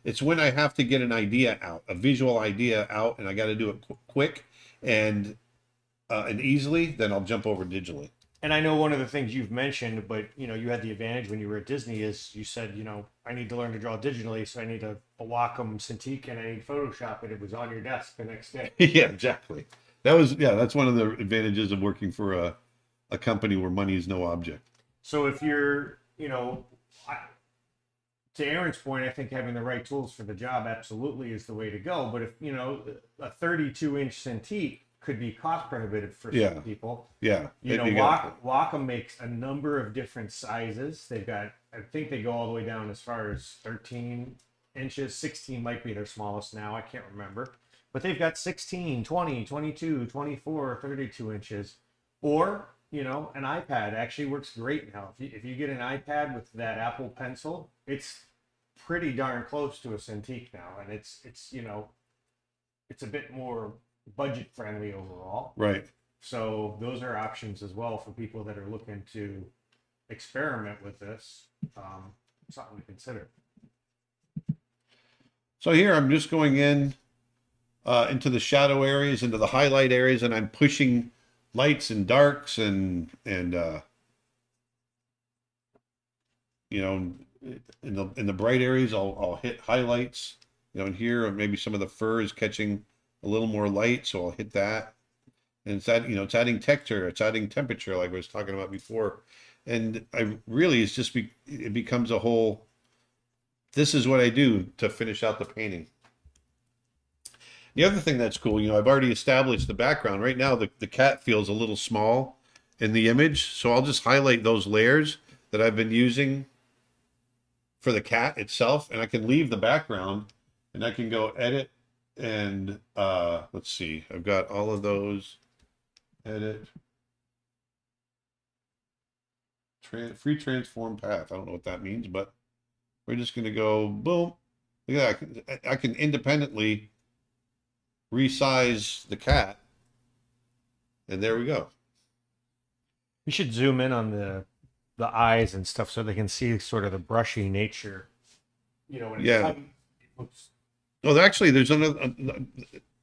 [SPEAKER 2] it's when I have to get an idea out, a visual idea out, and I got to do it quick and easily. Then I'll jump over digitally.
[SPEAKER 4] and I know one of the things you've mentioned, but you had the advantage when you were at Disney is you said, I need to learn to draw digitally, so I need a Wacom Cintiq and I need Photoshop, and it was on your desk the next day.
[SPEAKER 2] Yeah, exactly. That's one of the advantages of working for a company where money is no object.
[SPEAKER 4] So if you're, to Aaron's point, I think having the right tools for the job absolutely is the way to go. But if a 32-inch Cintiq could be cost prohibitive for
[SPEAKER 2] Yeah.
[SPEAKER 4] some people.
[SPEAKER 2] Yeah.
[SPEAKER 4] Wacom makes a number of different sizes. They've got, I think they go all the way down as far as 13 inches. 16 might be their smallest now. I can't remember. But they've got 16, 20, 22, 24, 32 inches. Or, an iPad actually works great now. If you get an iPad with that Apple Pencil, it's pretty darn close to a Cintiq now. And it's a bit more budget friendly overall.
[SPEAKER 2] Right.
[SPEAKER 4] So those are options as well for people that are looking to experiment with this. Something to consider.
[SPEAKER 2] So here I'm just going into the shadow areas, into the highlight areas, and I'm pushing lights and darks and in the bright areas I'll hit highlights. In here maybe some of the fur is catching a little more light, so I'll hit that. And it's adding texture, it's adding temperature, like I was talking about before. And it becomes a whole, this is what I do to finish out the painting. The other thing that's cool, I've already established the background. Right now, the cat feels a little small in the image, so I'll just highlight those layers that I've been using for the cat itself, and I can leave the background, and I can go edit, and let's see, I've got all of those. Edit. Free transform path. I don't know what that means, but we're just going to go boom. Look at that. I can independently resize the cat, and there we go.
[SPEAKER 4] You should zoom in on the eyes and stuff so they can see sort of the brushy nature. When it's
[SPEAKER 2] Yeah. Well, actually, there's another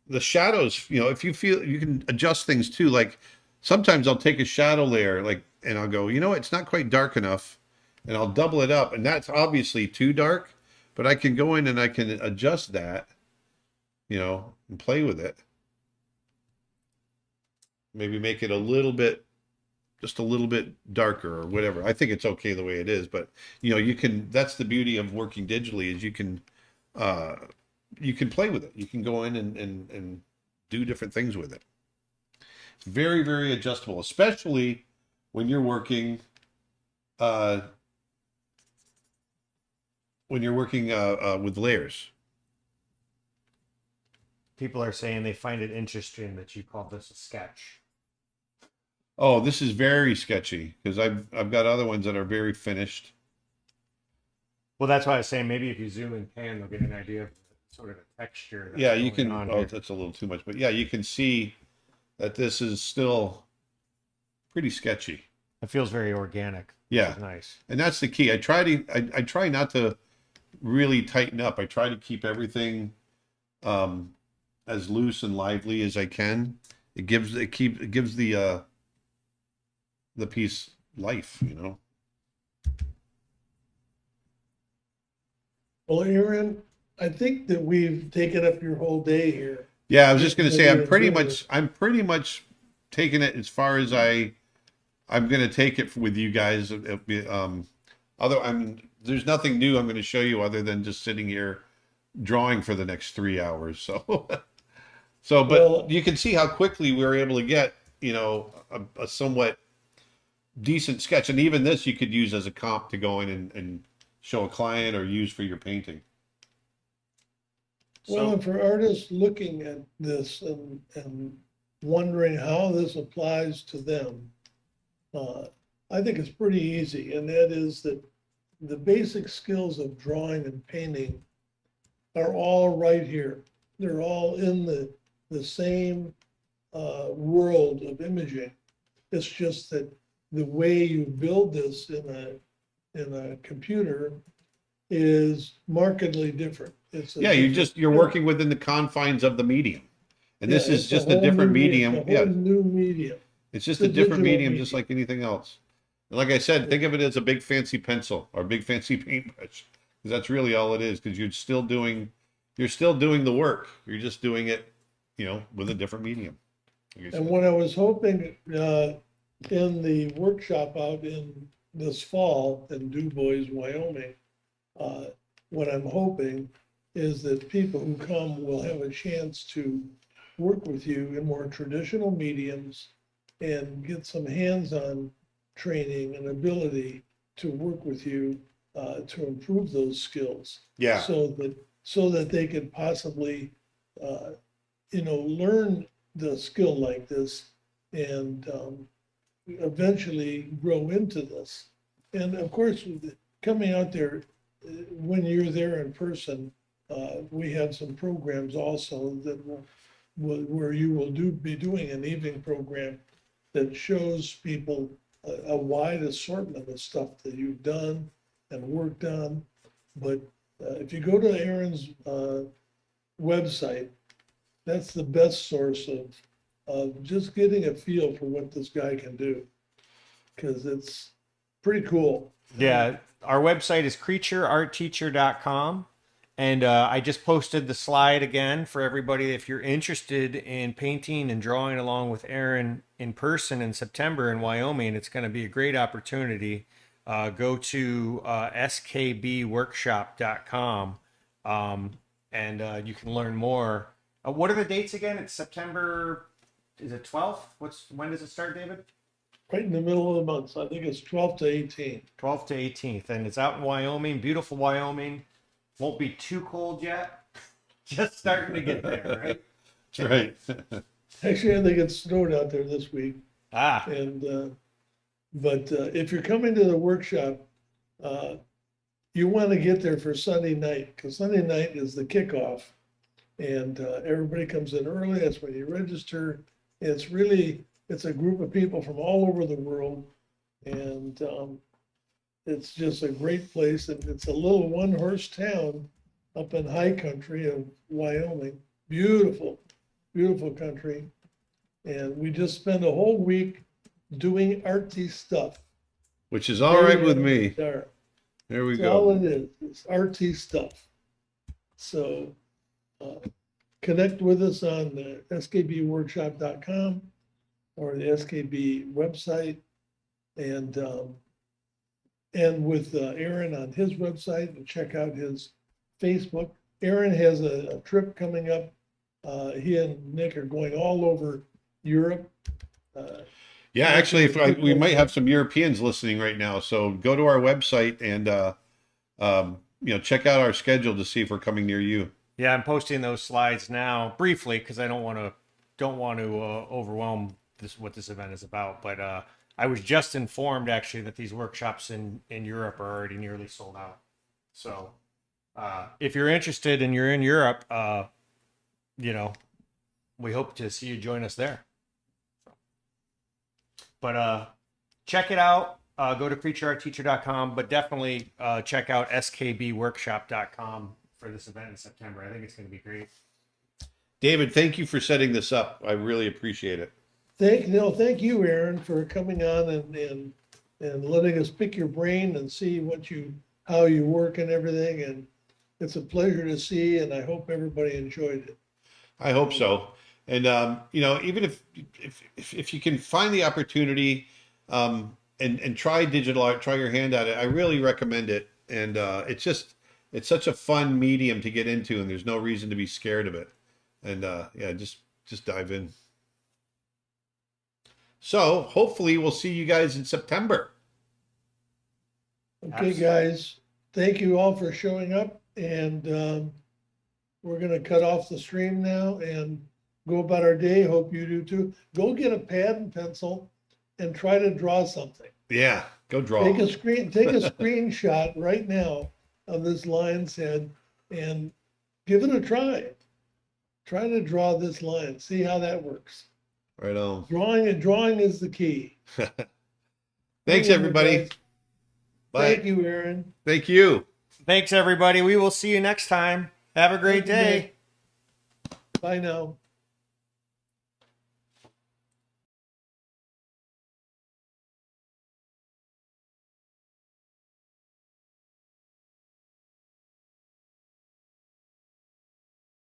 [SPEAKER 2] the shadows. If you feel, you can adjust things too. Like sometimes I'll take a shadow layer, and I'll go, it's not quite dark enough, and I'll double it up, and that's obviously too dark. But I can go in and I can adjust that, and play with it. Maybe make it just a little bit darker or whatever. I think it's okay the way it is, but you can. That's the beauty of working digitally, is you can play with it. You can go in and do different things with it. It's very, very adjustable, especially when you're working with layers.
[SPEAKER 4] People are saying they find it interesting that you call this a sketch.
[SPEAKER 2] Oh, this is very sketchy because I've got other ones that are very finished.
[SPEAKER 4] Well, that's why I was saying maybe if you zoom and pan, they'll get an idea of sort of the texture that's
[SPEAKER 2] Yeah, you
[SPEAKER 4] going
[SPEAKER 2] can.
[SPEAKER 4] on
[SPEAKER 2] Oh,
[SPEAKER 4] here.
[SPEAKER 2] that's a little too much, but yeah, you can see that this is still pretty sketchy.
[SPEAKER 4] It feels very organic.
[SPEAKER 2] Yeah.
[SPEAKER 4] Which is nice.
[SPEAKER 2] And that's the key. I try not to really tighten up. I try to keep everything as loose and lively as I can. It gives the piece life, you know.
[SPEAKER 1] Well, Aaron, I think that we've taken up your whole day here.
[SPEAKER 2] Yeah, I was just going to say
[SPEAKER 1] Maybe
[SPEAKER 2] I'm pretty much taking it as far as I'm going to take it with you guys. There's nothing new I'm going to show you other than just sitting here drawing for the next 3 hours. So, but
[SPEAKER 1] Well,
[SPEAKER 2] you can see how quickly we were able to get, you know, a somewhat decent sketch. And even this you could use as a comp to go in and show a client or use for your painting.
[SPEAKER 1] Well, and for artists looking at this and wondering how this applies to them, I think it's pretty easy, and that is that the basic skills of drawing and painting are all right here. They're all in the same world of imaging. It's just that the way you build this in a computer is markedly different. It's a
[SPEAKER 2] Yeah,
[SPEAKER 1] different
[SPEAKER 2] you're
[SPEAKER 1] skill.
[SPEAKER 2] working within the confines of the medium. And this
[SPEAKER 1] Yeah,
[SPEAKER 2] is
[SPEAKER 1] it's
[SPEAKER 2] just a
[SPEAKER 1] whole
[SPEAKER 2] different
[SPEAKER 1] new
[SPEAKER 2] medium.
[SPEAKER 1] It's a
[SPEAKER 2] Yeah,
[SPEAKER 1] whole new medium.
[SPEAKER 2] it's just
[SPEAKER 1] It's
[SPEAKER 2] a
[SPEAKER 1] a
[SPEAKER 2] different
[SPEAKER 1] digital
[SPEAKER 2] medium, just
[SPEAKER 1] medium.
[SPEAKER 2] like anything else. And like I said, think of it as a big fancy pencil or a big fancy paintbrush, because that's really all it is. Because you're still doing the work. You're just doing it, you know, with a different medium. Like I said.
[SPEAKER 1] And what I was hoping in the workshop out in this fall in Du Bois, Wyoming, what I'm hoping is that people who come will have a chance to work with you in more traditional mediums and get some hands-on training and ability to work with you to improve those skills.
[SPEAKER 2] Yeah.
[SPEAKER 1] So that they could possibly, learn the skill like this and eventually grow into this. And of course, coming out there, when you're there in person, we have some programs also that where you will be doing an evening program that shows people a wide assortment of stuff that you've done and worked on. But if you go to Aaron's website, that's the best source of just getting a feel for what this guy can do, because it's pretty cool.
[SPEAKER 4] Yeah, our website is creatureartteacher.com. And I just posted the slide again for everybody. If you're interested in painting and drawing along with Aaron in person in September in Wyoming, it's going to be a great opportunity. Go to skbworkshop.com and you can learn more. What are the dates again? It's September, is it 12th? When does it start, David?
[SPEAKER 1] Right in the middle of the month. So I think it's 12th to 18th.
[SPEAKER 4] 12th to 18th. And it's out in Wyoming, beautiful Wyoming. Won't be too cold yet. Just starting to get there, right?
[SPEAKER 2] That's right.
[SPEAKER 1] Actually, I think it snowed out there this week.
[SPEAKER 4] Ah,
[SPEAKER 1] And but if you're coming to the workshop, you want to get there for Sunday night, because Sunday night is the kickoff, and everybody comes in early. That's when you register. It's a group of people from all over the world, and it's just a great place. And it's a little one-horse town up in high country of Wyoming. Beautiful, beautiful country. And we just spend a whole week doing artsy stuff.
[SPEAKER 2] Which is all right with me.
[SPEAKER 1] There.
[SPEAKER 2] There we
[SPEAKER 1] That's all
[SPEAKER 2] go.
[SPEAKER 1] it is. It's artsy stuff. So connect with us on the skbworkshop.com or the SKB website, and with Aaron on his website, and check out his Facebook. Aaron has a trip coming up. He and Nick are going all over Europe.
[SPEAKER 2] Yeah, actually, we might have some Europeans listening right now. So go to our website and check out our schedule to see if we're coming near you.
[SPEAKER 4] yeah, I'm posting those slides now briefly because I don't want to overwhelm what this event is about. But I was just informed actually that these workshops in Europe are already nearly sold out. So if you're interested and you're in Europe, you know, we hope to see you join us there. But check it out. Go to creatureartteacher.com, but definitely check out skbworkshop.com for this event in September. I think it's going to be great.
[SPEAKER 2] David, thank you for setting this up. I really appreciate it.
[SPEAKER 1] Thank you, Aaron, for coming on and letting us pick your brain and see how you work and everything. And it's a pleasure to see, and I hope everybody enjoyed it.
[SPEAKER 2] I hope so. And you know, even if you can find the opportunity and try digital art, try your hand at it, I really recommend it. And it's such a fun medium to get into, and there's no reason to be scared of it. And yeah, just dive in. So hopefully we'll see you guys in September.
[SPEAKER 1] Okay,
[SPEAKER 4] Absolutely.
[SPEAKER 1] guys, thank you all for showing up, and we're gonna cut off the stream now and go about our day. Hope you do too. Go get a pad and pencil and try to draw something.
[SPEAKER 2] Yeah, go draw.
[SPEAKER 1] Take a screenshot right now of this lion's head and give it a try. Try to draw this lion. See how that works.
[SPEAKER 2] Right on.
[SPEAKER 1] Drawing is the key.
[SPEAKER 2] Thanks, everybody.
[SPEAKER 1] Guys.
[SPEAKER 2] Bye.
[SPEAKER 1] Thank you, Aaron.
[SPEAKER 2] Thank you.
[SPEAKER 4] Thanks, everybody. We will see you next time. Have a great day.
[SPEAKER 1] Bye now.